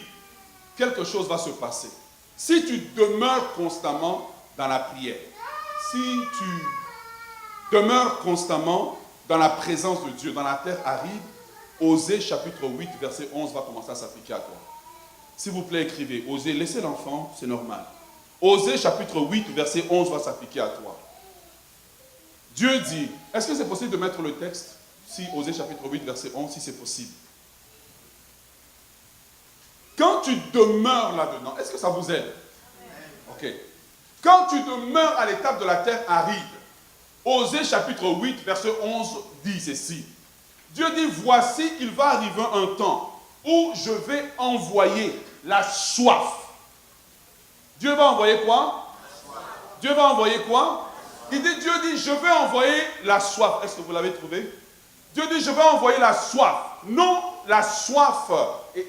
quelque chose va se passer. Si tu demeures constamment dans la prière, si tu demeures constamment dans la présence de Dieu, dans la terre aride, Osée chapitre 8, verset 11 va commencer à s'appliquer à toi. S'il vous plaît, écrivez. Osée, laissez l'enfant, c'est normal. Osée chapitre 8, verset 11 va s'appliquer à toi. Dieu dit, est-ce que c'est possible de mettre le texte? Si Osée chapitre 8, verset 11, si c'est possible. Quand tu demeures là-dedans, est-ce que ça vous aide? Ok. Quand tu demeures à l'étape de la terre aride, Osée chapitre 8, verset 11 dit ceci. Dieu dit, voici, il va arriver un temps où je vais envoyer la soif. Dieu va envoyer quoi? Dieu va envoyer quoi? Dieu dit, je vais envoyer la soif. Est-ce que vous l'avez trouvé? Dieu dit, je vais envoyer la soif. Non la soif.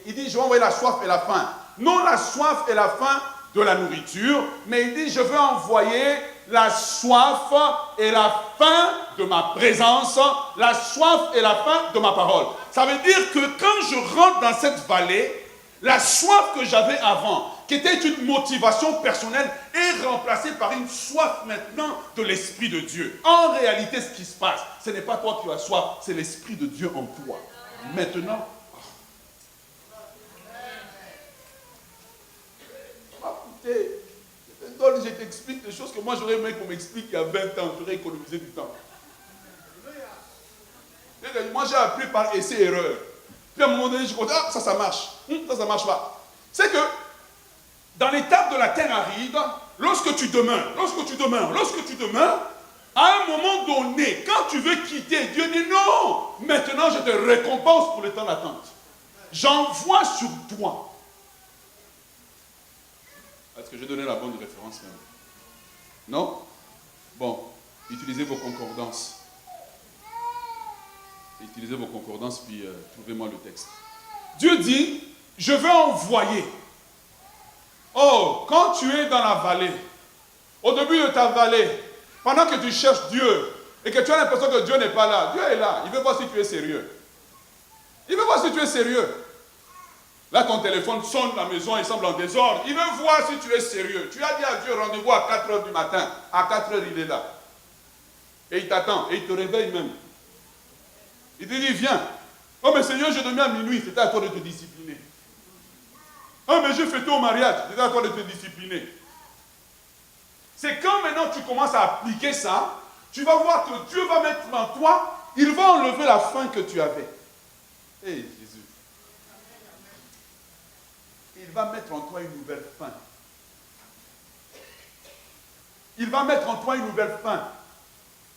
Il dit, je vais envoyer la soif et la faim. Non la soif et la faim de la nourriture, mais il dit, je vais envoyer la soif et la faim de ma présence, la soif et la faim de ma parole. Ça veut dire que quand je rentre dans cette vallée, la soif que j'avais avant, qui était une motivation personnelle, est remplacée par une soif maintenant de l'Esprit de Dieu. En réalité, ce qui se passe, ce n'est pas toi qui as soif, c'est l'Esprit de Dieu en toi. Maintenant, écoutez, je t'explique des choses que moi j'aurais aimé qu'on m'explique il y a 20 ans, j'aurais économisé du temps. Moi j'ai appris par essai-erreur. Puis à un moment donné, je me dis, ah, ça marche. Ça marche pas. C'est que dans l'étape de la terre aride, lorsque tu demeures, à un moment donné, quand tu veux quitter, Dieu dit non, maintenant je te récompense pour le temps d'attente. J'envoie sur toi. Est-ce que j'ai donné la bonne référence même? Non? Bon, utilisez vos concordances. Utilisez vos concordances, puis trouvez-moi le texte. Dieu dit, je vais envoyer. Oh, quand tu es dans la vallée, au début de ta vallée, pendant que tu cherches Dieu, et que tu as l'impression que Dieu n'est pas là, Dieu est là. Il veut voir si tu es sérieux. Il veut voir si tu es sérieux. Là, ton téléphone sonne, la maison, il semble en désordre. Il veut voir si tu es sérieux. Tu as dit à Dieu, rendez-vous à 4 h du matin. À 4 h, il est là. Et il t'attend. Et il te réveille même. Il te dit, viens. Oh, mais Seigneur, j'ai dormi à minuit. C'était à toi de te discipliner. Oh, mais j'ai fêté au mariage. C'était à toi de te discipliner. C'est quand maintenant tu commences à appliquer ça, tu vas voir que Dieu va mettre en toi, il va enlever la faim que tu avais. Hé, Jésus. Il va mettre en toi une nouvelle faim. Il va mettre en toi une nouvelle faim.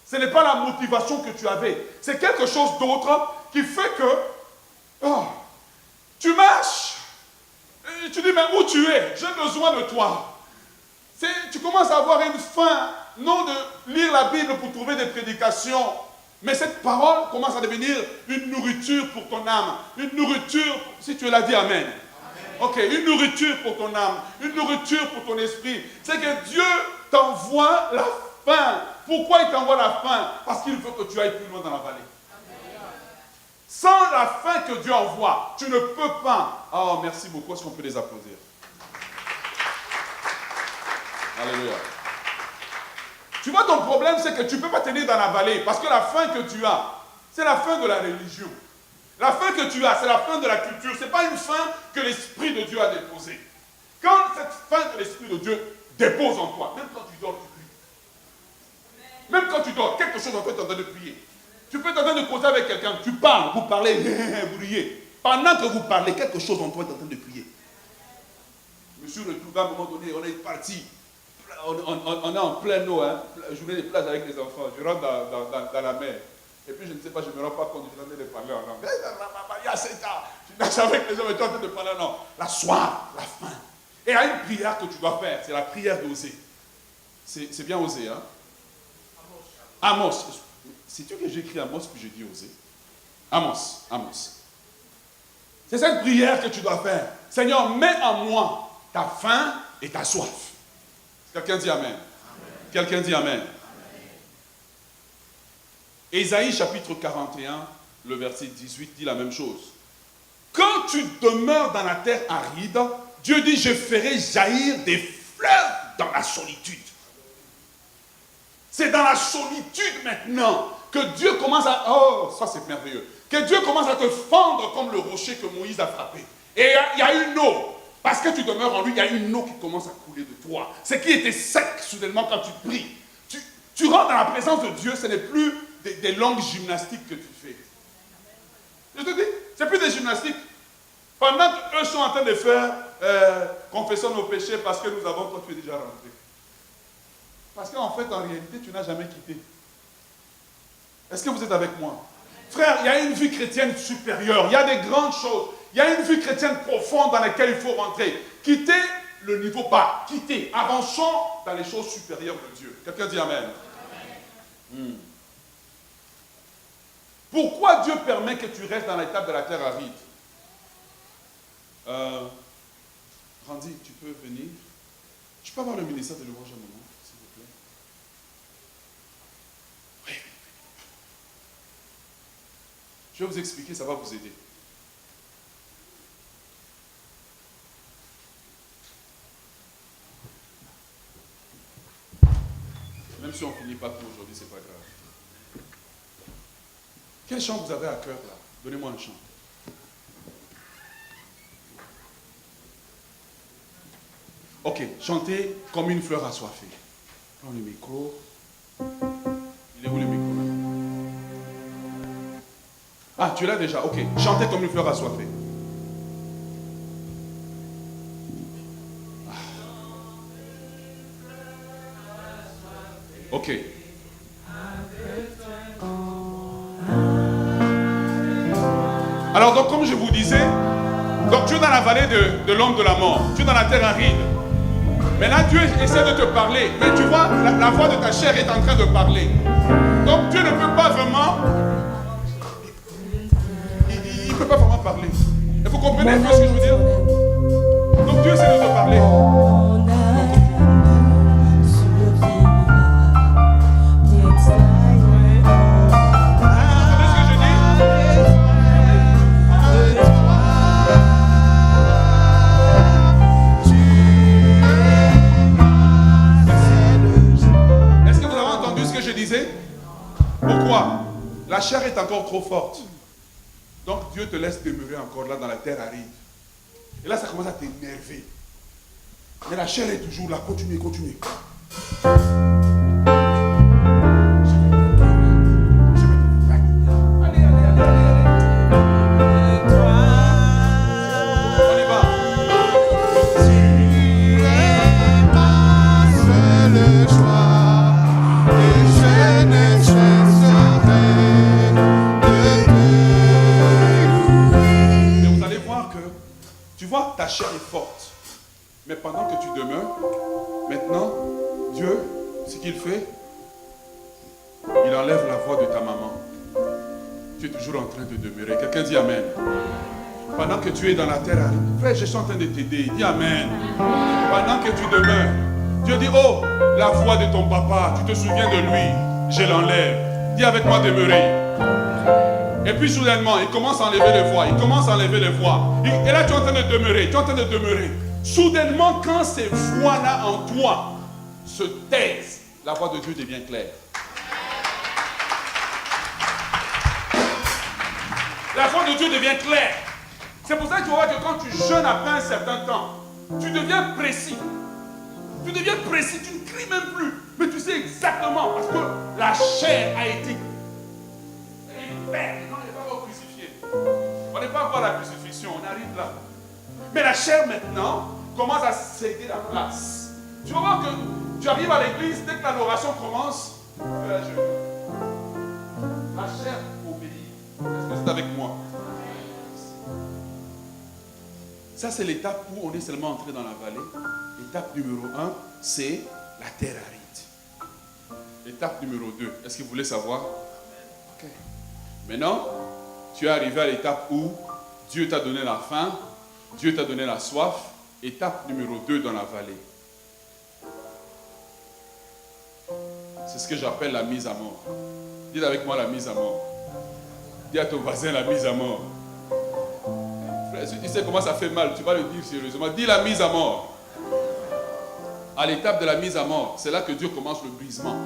Ce n'est pas la motivation que tu avais. C'est quelque chose d'autre qui fait que tu marches. Et tu dis, mais où tu es? J'ai besoin de toi. Tu commences à avoir une faim, non de lire la Bible pour trouver des prédications, mais cette parole commence à devenir une nourriture pour ton âme. Une nourriture, si tu l'as dit, amen. Ok, une nourriture pour ton âme, une nourriture pour ton esprit. C'est que Dieu t'envoie la faim. Pourquoi il t'envoie la faim? Parce qu'il veut que tu ailles plus loin dans la vallée. Sans la faim que Dieu envoie, tu ne peux pas. Oh, merci beaucoup. Est-ce qu'on peut les applaudir? Alléluia. Tu vois, ton problème, c'est que tu ne peux pas tenir dans la vallée. Parce que la faim que tu as, c'est la faim de la religion. La faim que tu as, c'est la faim de la culture. Ce n'est pas une faim que l'Esprit de Dieu a déposée. Quand cette faim que l'Esprit de Dieu dépose en toi, même quand tu dors, tu pries. Même quand tu dors, quelque chose en toi est en train de prier. Tu peux être en train de causer avec quelqu'un, tu parles, vous parlez, vous riez. Pendant que vous parlez, quelque chose en toi est en train de prier. Je me suis retrouvé à un moment donné, on est parti. On est en pleine eau, hein, journée de plage avec les enfants. Je rentre dans la mer. Et puis je ne sais pas, je ne me rends pas compte, je suis en train de parler en langue. Il y a 7 ans, tu nages avec les hommes et tu es en train de parler en langue. La soif, la faim. Et il y a une prière que tu dois faire, c'est la prière d'oser. C'est bien oser, hein? Amos. C'est-tu que j'écris Amos puis je dis oser? Amos. C'est cette prière que tu dois faire. Seigneur, mets en moi ta faim et ta soif. Quelqu'un dit Amen. Quelqu'un dit Amen. Ésaïe chapitre 41, le verset 18 dit la même chose. Quand tu demeures dans la terre aride, Dieu dit, je ferai jaillir des fleuves dans la solitude. C'est dans la solitude maintenant que Dieu commence à... Oh, ça c'est merveilleux. Que Dieu commence à te fendre comme le rocher que Moïse a frappé. Et il y a une eau. Parce que tu demeures en lui, il y a une eau qui commence à couler de toi. Ce qui était sec soudainement quand tu pries. Tu rentres dans la présence de Dieu, ce n'est plus des longues gymnastiques que tu fais. Je te dis, c'est plus des gymnastiques. Pendant qu'eux sont en train de faire confessons nos péchés parce que nous avons, toi tu es déjà rentré. Parce qu'en fait, en réalité, tu n'as jamais quitté. Est-ce que vous êtes avec moi? Frère, il y a une vie chrétienne supérieure, il y a des grandes choses, il y a une vie chrétienne profonde dans laquelle il faut rentrer. Quitter le niveau bas, quitter, avançons dans les choses supérieures de Dieu. Quelqu'un dit Amen. Pourquoi Dieu permet que tu restes dans l'étape de la terre aride? Randy, tu peux venir? Je peux avoir le ministère de louange un moment, s'il vous plaît? Oui. Je vais vous expliquer, ça va vous aider. Même si on ne finit pas tout aujourd'hui, c'est pas grave. Quel chant vous avez à cœur là? Donnez-moi un chant. Ok, chantez comme une fleur assoiffée. Prends le micro. Il est où le micro là? Ah, tu l'as déjà, ok. Chantez comme une fleur assoiffée. Ah. Ok. Alors donc comme je vous disais, donc tu es dans la vallée de l'ombre de la mort, tu es dans la terre aride. Maintenant Dieu essaie de te parler, mais tu vois, la voix de ta chair est en train de parler. Donc Dieu ne peut pas vraiment, il ne peut pas vraiment parler. Et vous comprenez un peu ce que je veux dire? Donc Dieu essaie de te parler. Pourquoi? La chair est encore trop forte. Donc Dieu te laisse demeurer encore là dans la terre aride. Et là ça commence à t'énerver. Mais la chair est toujours là. Continue. Allez. On y va. Tu es ma seule joie et je ne cesserai de te louer. Mais vous allez voir que, tu vois, ta chair est forte. Mais pendant que tu demeures, maintenant, Dieu, ce qu'il fait, il enlève la voix de ta maman. Tu es toujours en train de demeurer. Quelqu'un dit Amen. Pendant que tu es dans la terre, frère, je suis en train de t'aider. Dis Amen. Pendant que tu demeures, Dieu dit, oh, la voix de ton papa, tu te souviens de lui, je l'enlève. Dis avec moi demeurer. Et puis soudainement, il commence à enlever les voix. Et là, tu es en train de demeurer. Soudainement, quand ces voix-là en toi se taisent, la voix de Dieu devient claire. La voix de Dieu devient claire. C'est pour ça que tu vois que quand tu jeûnes après un certain temps, tu deviens précis. Tu ne cries même plus. Mais tu sais exactement, parce que la chair a été... On n'est pas encore crucifié. On n'est pas encore à la crucifixion, on arrive là. Mais la chair maintenant commence à céder la place. Tu vas voir que tu arrives à l'église, dès que l'adoration commence, tu fais la jeûne. La chair obéit. Est-ce que c'est avec moi? Ça, c'est l'étape où on est seulement entré dans la vallée. Étape numéro 1, c'est la terre aride. Étape numéro 2, est-ce que vous voulez savoir? Ok. Maintenant, tu es arrivé à l'étape où Dieu t'a donné la faim, Dieu t'a donné la soif. Étape numéro 2 dans la vallée. C'est ce que j'appelle la mise à mort. Dites avec moi la mise à mort. Dis à ton voisin la mise à mort. Frère, si tu sais comment ça fait mal, tu vas le dire sérieusement. Dis la mise à mort. À l'étape de la mise à mort, c'est là que Dieu commence le brisement.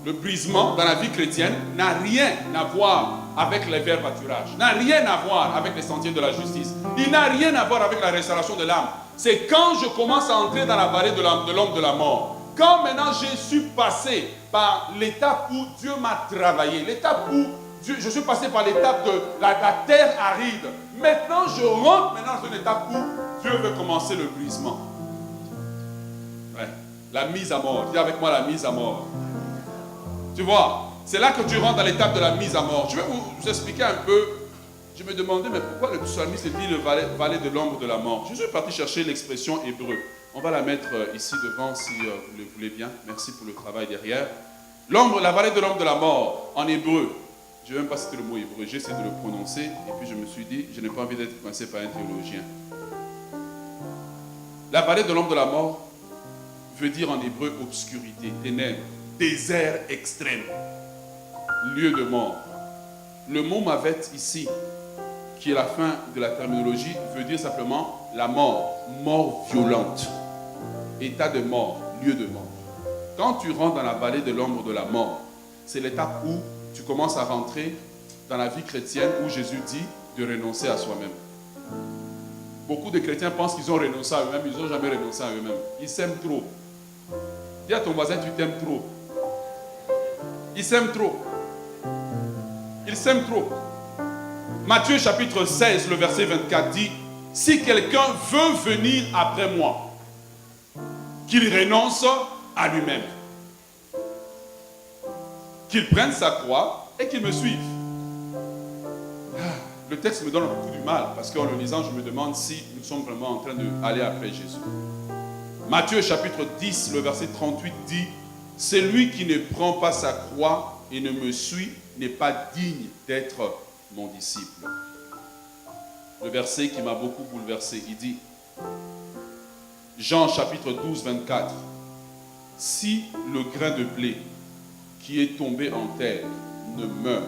Le brisement dans la vie chrétienne n'a rien à voir avec les verts pâturages, n'a rien à voir avec les sentiers de la justice. Il n'a rien à voir avec la restauration de l'âme. C'est quand je commence à entrer dans la vallée de l'homme de la mort. Quand maintenant je suis passé par l'étape où Dieu m'a travaillé, l'étape où je suis passé par l'étape de la terre aride. Maintenant, je rentre dans une étape où Dieu veut commencer le brisement. Ouais. La mise à mort. Dis avec moi la mise à mort. Tu vois, c'est là que tu rentres dans l'étape de la mise à mort. Je vais vous expliquer un peu. Je me demandais, mais pourquoi le psalmiste dit le vallée de l'ombre de la mort? Je suis parti chercher l'expression hébreu. On va la mettre ici devant si vous le voulez bien. Merci pour le travail derrière. La vallée de l'ombre de la mort, en hébreu. Je ne vais même pas citer le mot hébreu. J'ai essayé de le prononcer. Et puis je me suis dit, je n'ai pas envie d'être coincé par un théologien. La vallée de l'ombre de la mort veut dire en hébreu obscurité, ténèbres, désert extrême, lieu de mort. Le mot mavet ici, qui est la fin de la terminologie, veut dire simplement la mort, mort violente, état de mort, lieu de mort. Quand tu rentres dans la vallée de l'ombre de la mort, c'est l'étape où tu commences à rentrer dans la vie chrétienne où Jésus dit de renoncer à soi-même. Beaucoup de chrétiens pensent qu'ils ont renoncé à eux-mêmes, ils n'ont jamais renoncé à eux-mêmes. Ils s'aiment trop. Dis à ton voisin, tu t'aimes trop. Ils s'aiment trop. Ils s'aiment trop. Matthieu chapitre 16, le verset 24 dit, « Si quelqu'un veut venir après moi, qu'il renonce à lui-même, qu'il prenne sa croix et qu'il me suive. » Le texte me donne beaucoup du mal parce qu'en le lisant, je me demande si nous sommes vraiment en train d'aller après Jésus. Matthieu chapitre 10, le verset 38 dit, « Celui qui ne prend pas sa croix et ne me suit n'est pas digne d'être mon disciple. » Le verset qui m'a beaucoup bouleversé, il dit, Jean chapitre 12, 24, « Si le grain de blé qui est tombé en terre ne meurt,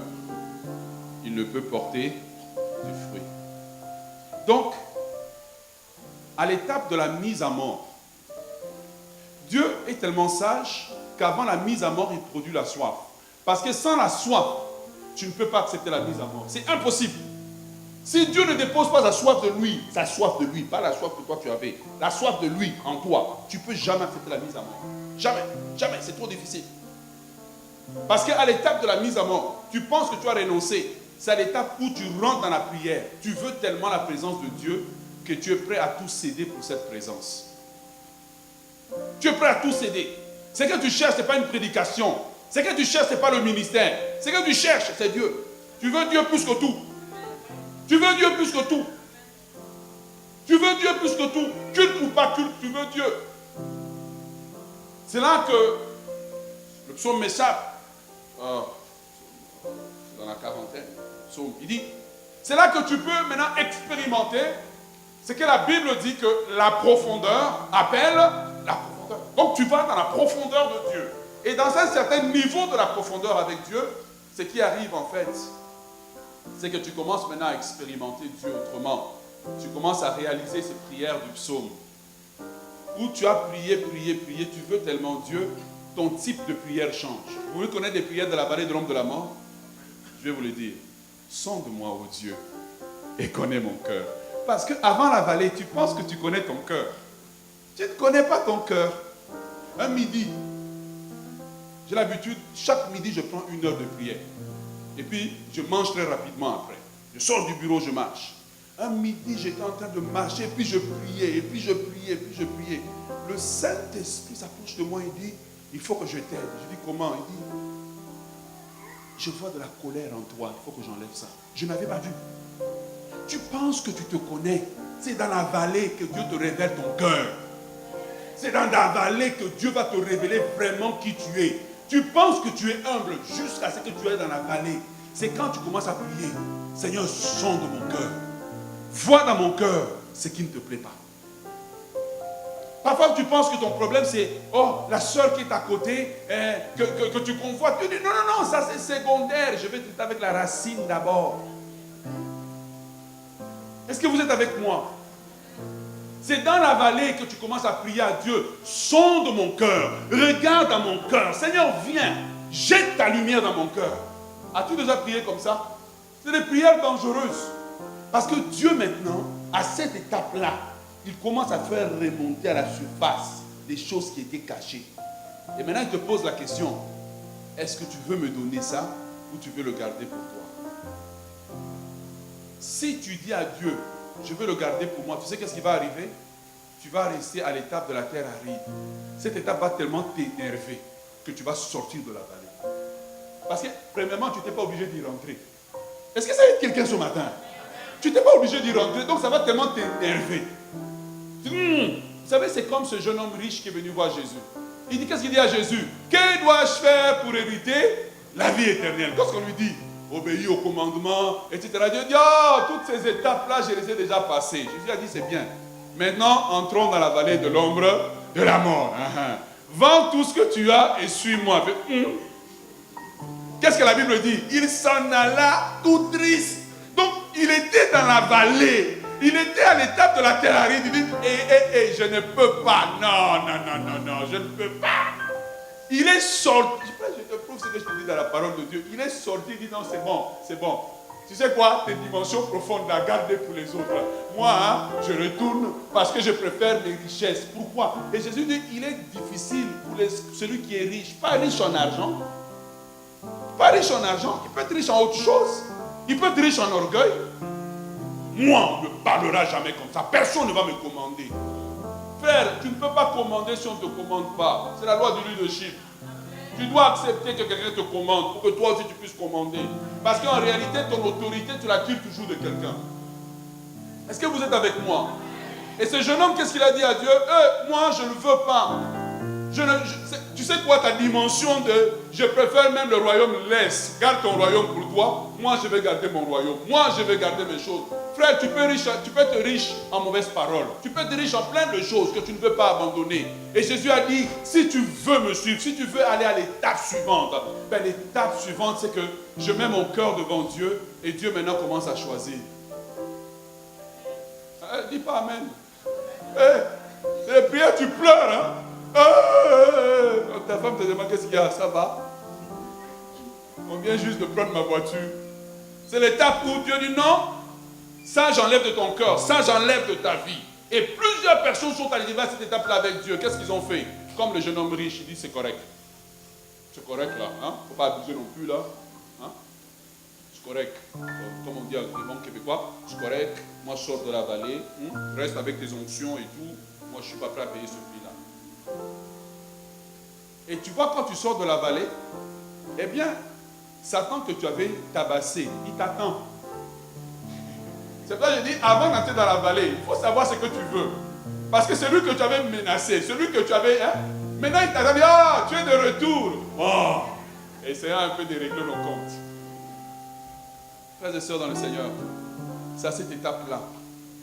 il ne peut porter du fruit. » Donc, à l'étape de la mise à mort, Dieu est tellement sage qu'avant la mise à mort, il produit la soif. Parce que sans la soif, tu ne peux pas accepter la mise à mort. C'est impossible. Si Dieu ne dépose pas la soif de lui, sa soif de lui, pas la soif que toi tu avais, la soif de lui en toi, tu ne peux jamais accepter la mise à mort. Jamais, jamais, c'est trop difficile. Parce qu'à l'étape de la mise à mort, tu penses que tu as renoncé. C'est à l'étape où tu rentres dans la prière. Tu veux tellement la présence de Dieu que tu es prêt à tout céder pour cette présence. Tu es prêt à tout céder. Ce que tu cherches, ce n'est pas une prédication. Ce que tu cherches, ce n'est pas le ministère. Ce que tu cherches, c'est Dieu. Tu veux Dieu plus que tout. Tu veux Dieu plus que tout. Tu veux Dieu plus que tout. Culte ou pas culte, tu veux Dieu. C'est là que le psaume m'échappe. Dans la quarantaine. Psaume, il dit, c'est là que tu peux maintenant expérimenter ce que la Bible dit que la profondeur appelle la profondeur. Donc tu vas dans la profondeur de Dieu. Et dans un certain niveau de la profondeur avec Dieu, ce qui arrive en fait, c'est que tu commences maintenant à expérimenter Dieu autrement. Tu commences à réaliser ces prières du psaume. Où tu as prié, tu veux tellement Dieu, ton type de prière change. Vous voulez connaître des prières de la vallée de l'ombre de la mort? Je vais vous le dire. Sonde-moi, ô Dieu, et connais mon cœur. Parce qu'avant la vallée, tu penses que tu connais ton cœur. Tu ne connais pas ton cœur. Un midi, j'ai l'habitude, chaque midi, je prends 1 heure de prière. Et puis, je mange très rapidement après. Je sors du bureau, je marche. Un midi, j'étais en train de marcher, et puis je priais, et puis je priais, et puis je priais. Le Saint-Esprit s'approche de moi et dit, il faut que je t'aide. Je dis, comment? Il dit, je vois de la colère en toi, il faut que j'enlève ça. Je n'avais pas vu. Tu penses que tu te connais. C'est dans la vallée que Dieu te révèle ton cœur. C'est dans la vallée que Dieu va te révéler vraiment qui tu es. Tu penses que tu es humble jusqu'à ce que tu es dans la vallée. C'est quand tu commences à prier, Seigneur, sonde mon cœur. Vois dans mon cœur ce qui ne te plaît pas. Parfois, tu penses que ton problème, c'est la soeur qui est à côté, que tu convoites. Tu dis, non, ça c'est secondaire. Je vais traiter avec la racine d'abord. Est-ce que vous êtes avec moi? C'est dans la vallée que tu commences à prier à Dieu. Sonde mon cœur. Regarde dans mon cœur. Seigneur, viens. Jette ta lumière dans mon cœur. As-tu déjà prié comme ça? C'est des prières dangereuses. Parce que Dieu maintenant, à cette étape-là, il commence à faire remonter à la surface des choses qui étaient cachées. Et maintenant, il te pose la question, est-ce que tu veux me donner ça ou tu veux le garder pour toi? Si tu dis à Dieu, je veux le garder pour moi, tu sais qu'est-ce qui va arriver? Tu vas rester à l'étape de la terre aride. Cette étape va tellement t'énerver que tu vas sortir de la vallée. Parce que, premièrement, tu n'étais pas obligé d'y rentrer. Est-ce que ça aide quelqu'un ce matin? Tu n'étais pas obligé d'y rentrer, donc ça va tellement t'énerver. Vous savez, c'est comme ce jeune homme riche qui est venu voir Jésus. Il dit, qu'est-ce qu'il dit à Jésus? Que dois-je faire pour hériter la vie éternelle? Qu'est-ce qu'on lui dit? Obéir au commandement, etc. Dieu dit, toutes ces étapes-là, je les ai déjà passées. Jésus a dit, c'est bien. Maintenant, entrons dans la vallée de l'ombre de la mort. Vends tout ce que tu as et suis-moi. Qu'est-ce que la Bible dit? Il s'en alla tout triste. Donc, il était dans la vallée. Il était à l'étape de la terre aride. Il dit, je ne peux pas. Non, je ne peux pas. Il est sorti. Je te prouve ce que je te dis dans la parole de Dieu. Il est sorti, il dit, non, c'est bon. Tu sais quoi? Tes dimensions profondes, la garde pour les autres. Moi, je retourne parce que je préfère mes richesses. Pourquoi? Et Jésus dit, il est difficile pour celui qui est riche. Pas riche en argent. Pas riche en argent. Il peut être riche en autre chose. Il peut être riche en orgueil. Moi, on ne me parlera jamais comme ça. Personne ne va me commander. Frère, tu ne peux pas commander si on ne te commande pas. C'est la loi du leadership. Tu dois accepter que quelqu'un te commande pour que toi aussi tu puisses commander. Parce qu'en réalité, ton autorité, tu la tires toujours de quelqu'un. Est-ce que vous êtes avec moi? Et ce jeune homme, qu'est-ce qu'il a dit à Dieu? Moi, je ne veux pas. Tu sais quoi, ta dimension de je préfère même le royaume, laisse. Garde ton royaume pour toi. Moi, je vais garder mon royaume. Moi, je vais garder mes choses. Frère, tu peux être riche en mauvaises paroles. Tu peux être riche en plein de choses que tu ne veux pas abandonner. Et Jésus a dit, si tu veux me suivre, si tu veux aller à l'étape suivante, l'étape suivante, c'est que je mets mon cœur devant Dieu et Dieu maintenant commence à choisir. Dis pas amen. C'est les prières, tu pleures, hein? Quand ta femme te demande qu'est-ce qu'il y a, ça va? On vient juste de prendre ma voiture. C'est l'étape où Dieu dit non, ça j'enlève de ton cœur, ça j'enlève de ta vie. Et plusieurs personnes sont arrivées à cette étape-là avec Dieu. Qu'est-ce qu'ils ont fait? Comme le jeune homme riche, il dit c'est correct. C'est correct là, hein? Faut pas abuser non plus là. Hein? C'est correct. Comme on dit en bon québécois, c'est correct. Moi je sors de la vallée, reste avec tes onctions et tout. Moi je ne suis pas prêt à payer ce prix-là. Et tu vois, quand tu sors de la vallée, eh bien, Satan que tu avais tabassé, il t'attend. C'est pour ça que je dis, avant d'entrer dans la vallée, il faut savoir ce que tu veux. Parce que celui que tu avais menacé, celui que tu avais... maintenant, il t'a dit, tu es de retour. Oh, essayons un peu de régler nos comptes. Frères et sœurs dans le Seigneur, c'est à cette étape-là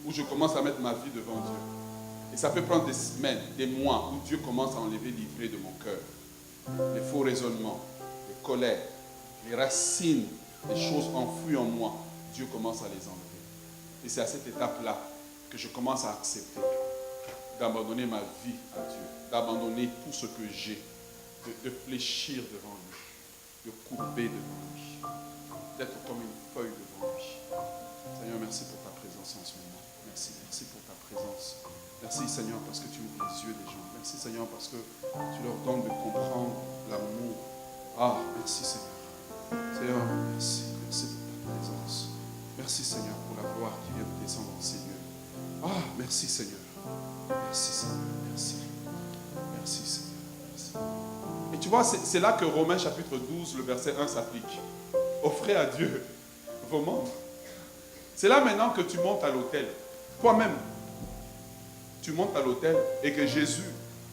où je commence à mettre ma vie devant Dieu. Et ça peut prendre des semaines, des mois, où Dieu commence à enlever l'ivrée de mon cœur. Les faux raisonnements, les colères, les racines, les choses enfouies en moi, Dieu commence à les enlever. Et c'est à cette étape-là que je commence à accepter d'abandonner ma vie à Dieu, d'abandonner tout ce que j'ai, de fléchir devant lui, de courber devant lui, d'être comme une feuille devant lui. Seigneur, merci pour ta présence en ce moment. Merci pour ta présence. Merci Seigneur parce que tu ouvres les yeux des gens. Merci Seigneur parce que tu leur donnes de comprendre l'amour. Merci Seigneur. Seigneur, merci pour ta présence. Merci Seigneur pour la gloire qui vient de descendre en ces lieux. Merci Seigneur. Merci Seigneur. Merci. Merci Seigneur. Merci. Et tu vois, c'est là que Romains chapitre 12, le verset 1 s'applique. Offrez à Dieu vos membres. C'est là maintenant que tu montes à l'autel. Toi-même, tu montes à l'autel et que Jésus,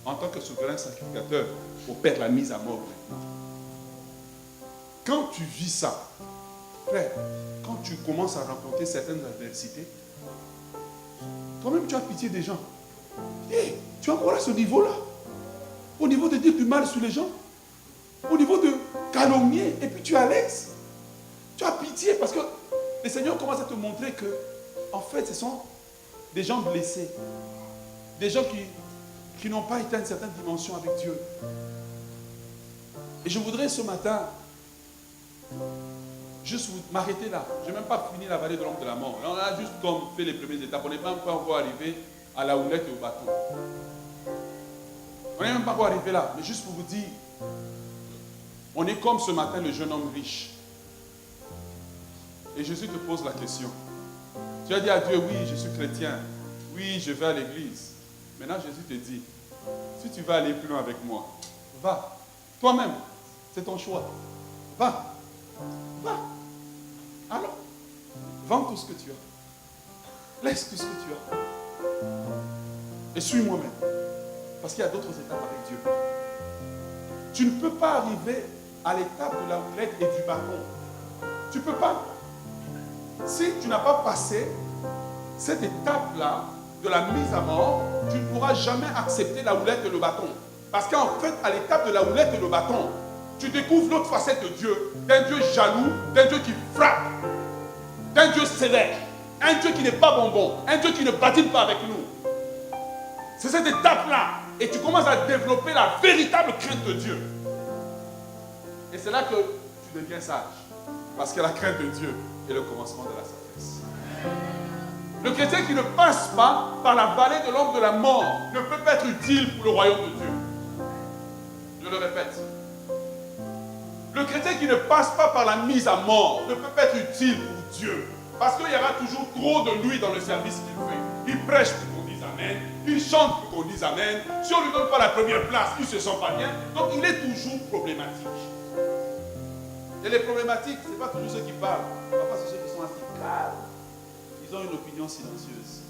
en tant que souverain sacrificateur, opère la mise à mort maintenant. Quand tu vis ça, frère, quand tu commences à rencontrer certaines adversités, toi-même tu as pitié des gens. Hey, tu es encore à ce niveau-là. Au niveau de dire du mal sur les gens. Au niveau de calomnier. Et puis tu es à l'aise. Tu as pitié parce que le Seigneur commence à te montrer que, en fait, ce sont des gens blessés. Des gens qui n'ont pas été à une certaine dimension avec Dieu. Et je voudrais ce matin juste m'arrêter là. Je n'ai même pas fini la vallée de l'ombre de la mort. On a juste comme fait les premières étapes. On n'est même pas encore arrivé à la houlette et au bâton. On n'est même pas encore arrivé là. Mais juste pour vous dire, on est comme ce matin le jeune homme riche. Et Jésus te pose la question. Tu as dit à Dieu, oui, je suis chrétien. Oui, je vais à l'église. Maintenant, Jésus te dit, si tu veux aller plus loin avec moi, va. Toi-même, c'est ton choix. Va. Va. Alors, vends tout ce que tu as. Laisse tout ce que tu as. Et suis-moi même. Parce qu'il y a d'autres étapes avec Dieu. Tu ne peux pas arriver à l'étape de la houlette et du bâton. Tu ne peux pas. Si tu n'as pas passé cette étape-là de la mise à mort, tu ne pourras jamais accepter la houlette et le bâton. Parce qu'en fait, à l'étape de la houlette et le bâton, tu découvres l'autre facette de Dieu, d'un Dieu jaloux, d'un Dieu qui frappe, d'un Dieu sévère, un Dieu qui n'est pas bonbon, un Dieu qui ne badine pas avec nous. C'est cette étape-là. Et tu commences à développer la véritable crainte de Dieu. Et c'est là que tu deviens sage. Parce que la crainte de Dieu est le commencement de la sagesse. Le chrétien qui ne passe pas par la vallée de l'ombre de la mort ne peut pas être utile pour le royaume de Dieu. Je le répète. Le chrétien qui ne passe pas par la mise à mort ne peut pas être utile pour Dieu. Parce qu'il y aura toujours trop de lui dans le service qu'il fait. Il prêche pour qu'on dise Amen. Il chante pour qu'on dise Amen. Si on ne lui donne pas la première place, il ne se sent pas bien. Donc il est toujours problématique. Et les problématiques, ce n'est pas toujours ceux qui parlent. Parfois, c'est ceux qui sont assez calmes. Ils ont une opinion silencieuse.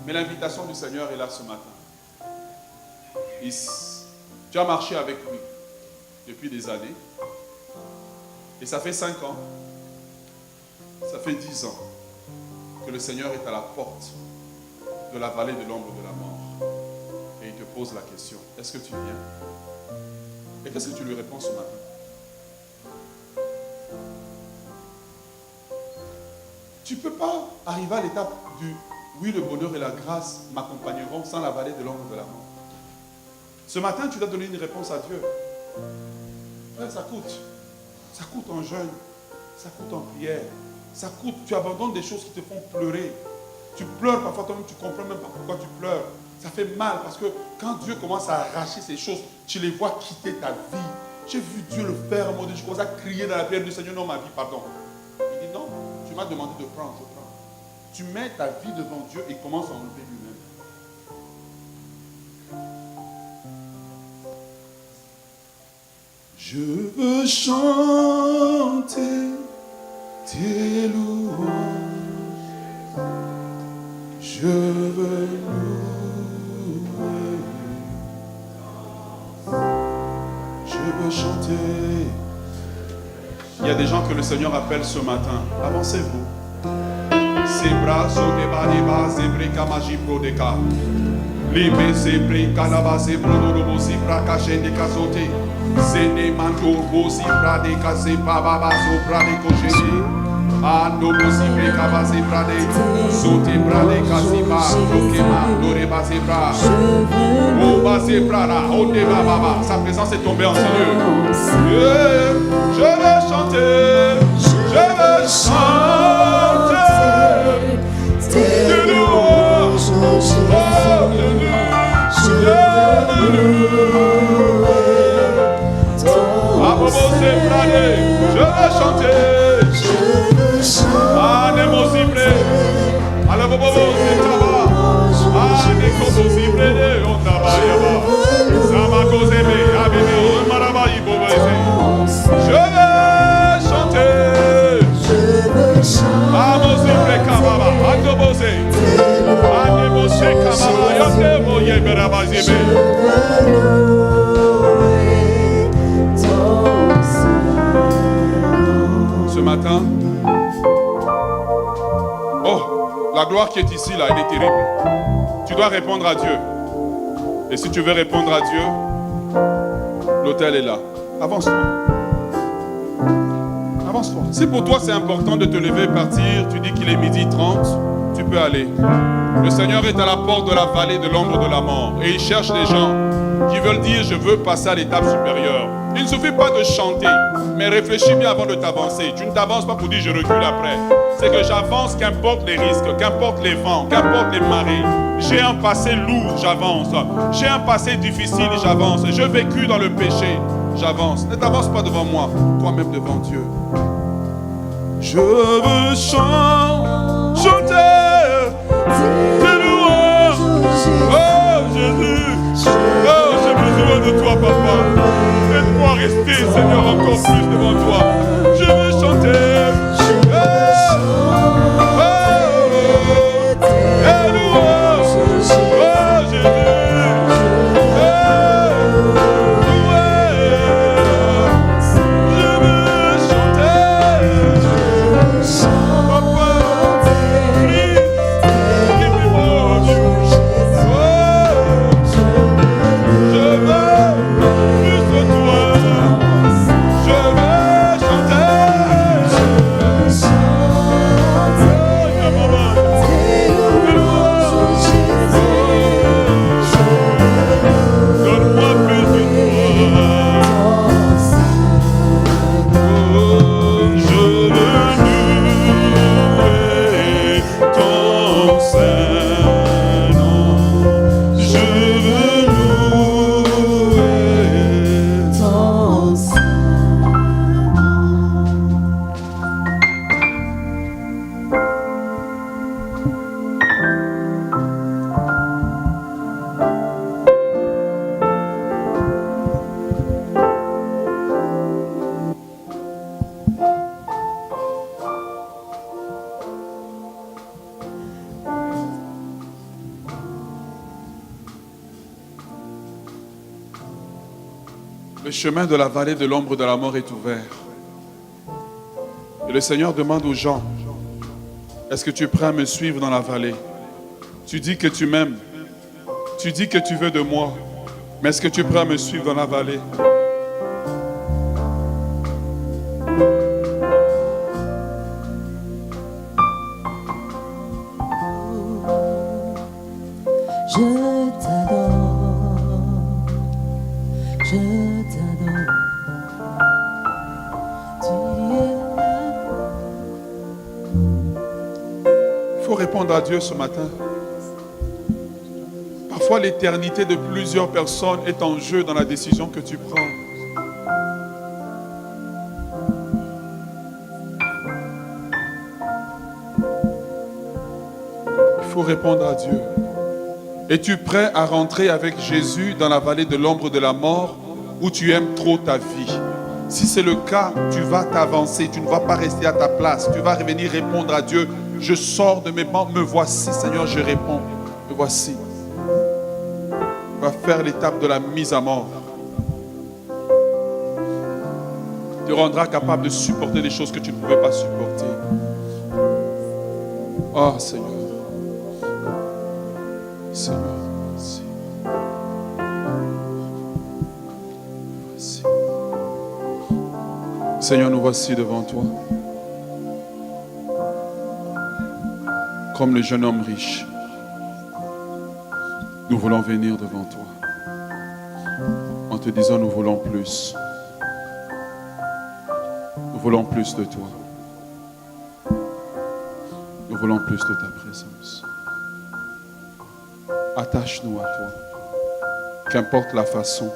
Mais l'invitation du Seigneur est là ce matin. Tu as marché avec lui depuis des années. Et ça fait 5 ans. Ça fait 10 ans que le Seigneur est à la porte de la vallée de l'ombre de la mort. Et il te pose la question. Est-ce que tu viens? Et qu'est-ce que tu lui réponds ce matin? Tu ne peux pas arriver à l'étape du oui, le bonheur et la grâce m'accompagneront sans la vallée de l'ombre de la mort. Ce matin, tu dois donner une réponse à Dieu. Frère, ça coûte. Ça coûte en jeûne. Ça coûte en prière. Ça coûte. Tu abandonnes des choses qui te font pleurer. Tu pleures parfois toi-même, tu ne comprends même pas pourquoi tu pleures. Ça fait mal parce que quand Dieu commence à arracher ces choses, tu les vois quitter ta vie. J'ai vu Dieu le faire. Moi, je commence à crier dans la prière du Seigneur, non, ma vie, pardon. Il dit non, tu m'as demandé de prendre, je prends. Tu mets ta vie devant Dieu et commence à enlever lui-même. Je veux chanter tes louanges. Je veux louer. Je veux chanter. Il y a des gens que le Seigneur appelle ce matin. Avancez-vous. Sebra sodeba deba zebreka majibro deka. Libe zebreka laba zebro dobo zebra kashende kazote. Zene manto bo zebra deka zeba baba zobra de koshende. Ando bo zebreka ba zebra de sote bra de kaziba dokema doreba zebra. O ba zebra la onde baba. Sa présence est tombée en Seigneur. Je veux chanter. Je veux chanter. Tes louanges, je veux louer ton Seigneur. Je veux chanter. Ce matin, oh, la gloire qui est ici, là, elle est terrible. Tu dois répondre à Dieu. Et si tu veux répondre à Dieu, l'autel est là. Avance-toi. Avance-toi. Si pour toi c'est important de te lever et partir, tu dis qu'il est 12h30, tu peux aller. Le Seigneur est à la porte de la vallée de l'ombre de la mort. Et il cherche les gens qui veulent dire je veux passer à l'étape supérieure. Il ne suffit pas de chanter, mais réfléchis bien avant de t'avancer. Tu ne t'avances pas pour dire je recule après. C'est que j'avance, qu'importe les risques, qu'importe les vents, qu'importe les marées. J'ai un passé lourd, j'avance. J'ai un passé difficile, j'avance. J'ai vécu dans le péché, j'avance. Ne t'avance pas devant moi, toi-même devant Dieu. Je veux chanter tes louanges. Oh Jésus, oh j'ai besoin de toi papa. Aide-moi à rester Seigneur encore plus devant toi. Je veux chanter. Le chemin de la vallée de l'ombre de la mort est ouvert. Et le Seigneur demande aux gens, est-ce que tu es prêt à me suivre dans la vallée? Tu dis que tu m'aimes. Tu dis que tu veux de moi. Mais est-ce que tu es prêt à me suivre dans la vallée? Je t'adore, je t'adore, tu es là. Il faut répondre à Dieu ce matin. Parfois, l'éternité de plusieurs personnes est en jeu dans la décision que tu prends. Il faut répondre à Dieu. Es-tu prêt à rentrer avec Jésus dans la vallée de l'ombre de la mort où tu aimes trop ta vie? Si c'est le cas, tu vas t'avancer, tu ne vas pas rester à ta place. Tu vas revenir répondre à Dieu. Je sors de mes bancs, me voici Seigneur, je réponds. Me voici. Tu vas faire l'étape de la mise à mort. Tu te rendras capable de supporter des choses que tu ne pouvais pas supporter. Oh Seigneur. Seigneur, merci. Merci. Seigneur, nous voici devant toi. Comme le jeune homme riche, nous voulons venir devant toi. En te disant, nous voulons plus. Nous voulons plus de toi. Nous voulons plus de ta présence. Attache-nous à toi. Qu'importe la façon,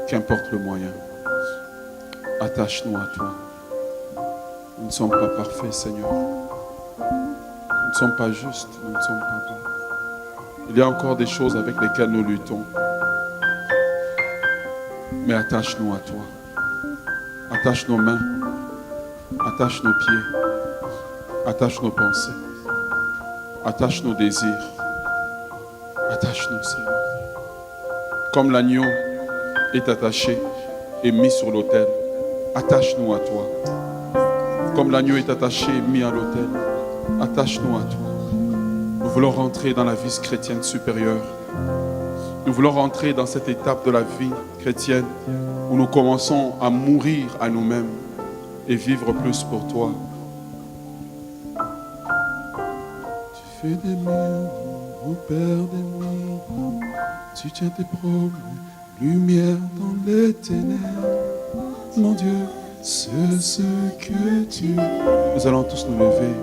qu'importe le moyen. Attache-nous à toi. Nous ne sommes pas parfaits, Seigneur. Nous ne sommes pas justes, nous ne sommes pas bons. Il y a encore des choses avec lesquelles nous luttons. Mais attache-nous à toi. Attache nos mains. Attache nos pieds. Attache nos pensées. Attache nos désirs. Attache-nous, Seigneur. Comme l'agneau est attaché et mis sur l'autel, attache-nous à toi. Comme l'agneau est attaché et mis à l'autel, attache-nous à toi. Nous voulons rentrer dans la vie chrétienne supérieure. Nous voulons rentrer dans cette étape de la vie chrétienne où nous commençons à mourir à nous-mêmes et vivre plus pour toi. Tu fais des murs, au Père des nuits. Tu tiens tes promesses, lumière dans les ténèbres. Mon Dieu, c'est ce que tu... Nous allons tous nous lever.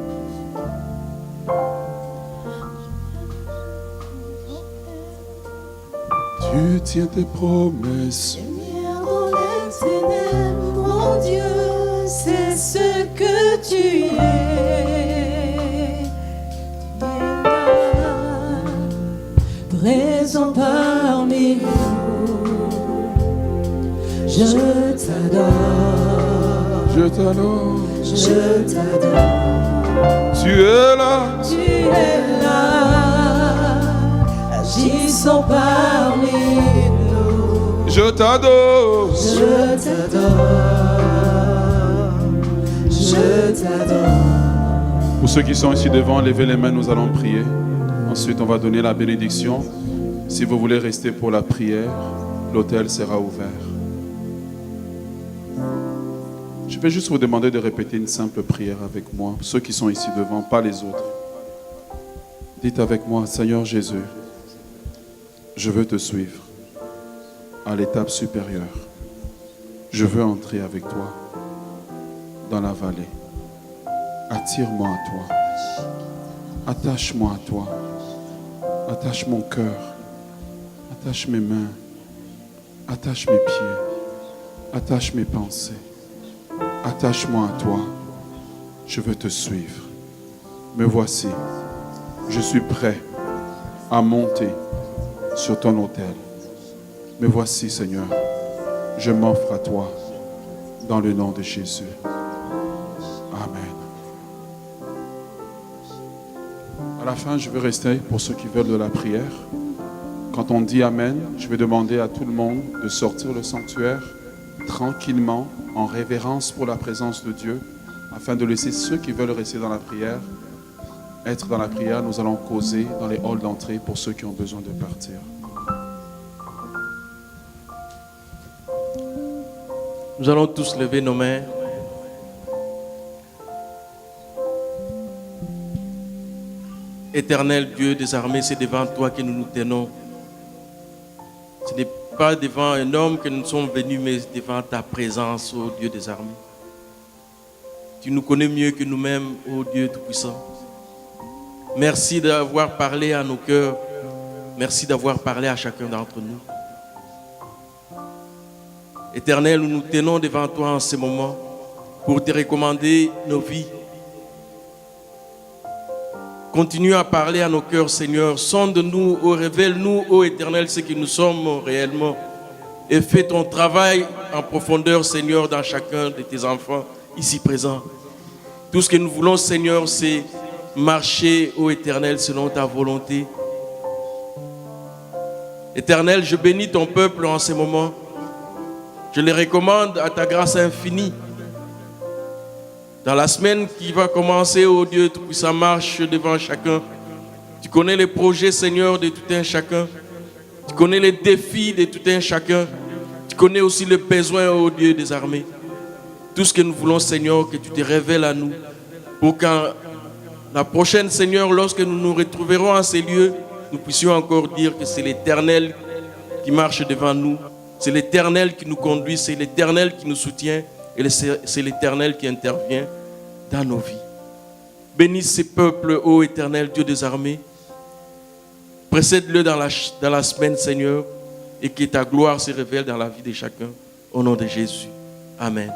Tu tiens tes promesses. Lumière dans les ténèbres, mon Dieu, c'est ce que tu es. Tu es là, présent parmi nous. Je t'adore, Je t'adore. je t'adore. Tu es là. Tu es là, agissant parmi nous. Je t'adore. Je t'adore, je t'adore. Pour ceux qui sont ici devant, levez les mains, nous allons prier. Ensuite, on va donner la bénédiction. Si vous voulez rester pour la prière, l'autel sera ouvert. Je vais juste vous demander de répéter une simple prière avec moi. Ceux qui sont ici devant, pas les autres. Dites avec moi, Seigneur Jésus, je veux te suivre à l'étape supérieure. Je veux entrer avec toi dans la vallée. Attire-moi à toi. Attache-moi à toi. Attache mon cœur. Attache mes mains. Attache mes pieds. Attache mes pensées. Attache-moi à toi. Je veux te suivre. Me voici. Je suis prêt à monter sur ton autel. Me voici, Seigneur. Je m'offre à toi dans le nom de Jésus. Amen. À la fin, je vais rester pour ceux qui veulent de la prière. Quand on dit Amen, je vais demander à tout le monde de sortir le sanctuaire tranquillement, en révérence pour la présence de Dieu, afin de laisser ceux qui veulent rester dans la prière être dans la prière. Nous allons causer dans les halls d'entrée pour ceux qui ont besoin de partir. Nous allons tous lever nos mains. Éternel Dieu des armées, c'est devant toi que nous nous tenons. Ce n'est pas devant un homme que nous sommes venus, mais devant ta présence, ô Dieu des armées. Tu nous connais mieux que nous-mêmes, ô Dieu Tout-Puissant. Merci d'avoir parlé à nos cœurs. Merci d'avoir parlé à chacun d'entre nous. Éternel, nous nous tenons devant toi en ce moment pour te recommander nos vies. Continue à parler à nos cœurs, Seigneur. Sonde-nous, révèle-nous, ô Éternel, ce que nous sommes réellement. Et fais ton travail en profondeur, Seigneur, dans chacun de tes enfants ici présents. Tout ce que nous voulons, Seigneur, c'est marcher, ô Éternel, selon ta volonté. Éternel, je bénis ton peuple en ce moment. Je les recommande à ta grâce infinie. Dans la semaine qui va commencer, ô Dieu, Tout-Puissant, marche devant chacun. Tu connais les projets, Seigneur, de tout un chacun. Tu connais les défis de tout un chacun. Tu connais aussi les besoins, ô Dieu des armées. Tout ce que nous voulons, Seigneur, que tu te révèles à nous. Pour qu'en la prochaine, Seigneur, lorsque nous nous retrouverons en ces lieux, nous puissions encore dire que c'est l'Éternel qui marche devant nous. C'est l'Éternel qui nous conduit, c'est l'Éternel qui nous soutient et c'est l'Éternel qui intervient dans nos vies. Bénis ces peuples, ô Éternel, Dieu des armées. Précède-le dans la semaine, Seigneur, et que ta gloire se révèle dans la vie de chacun. Au nom de Jésus. Amen.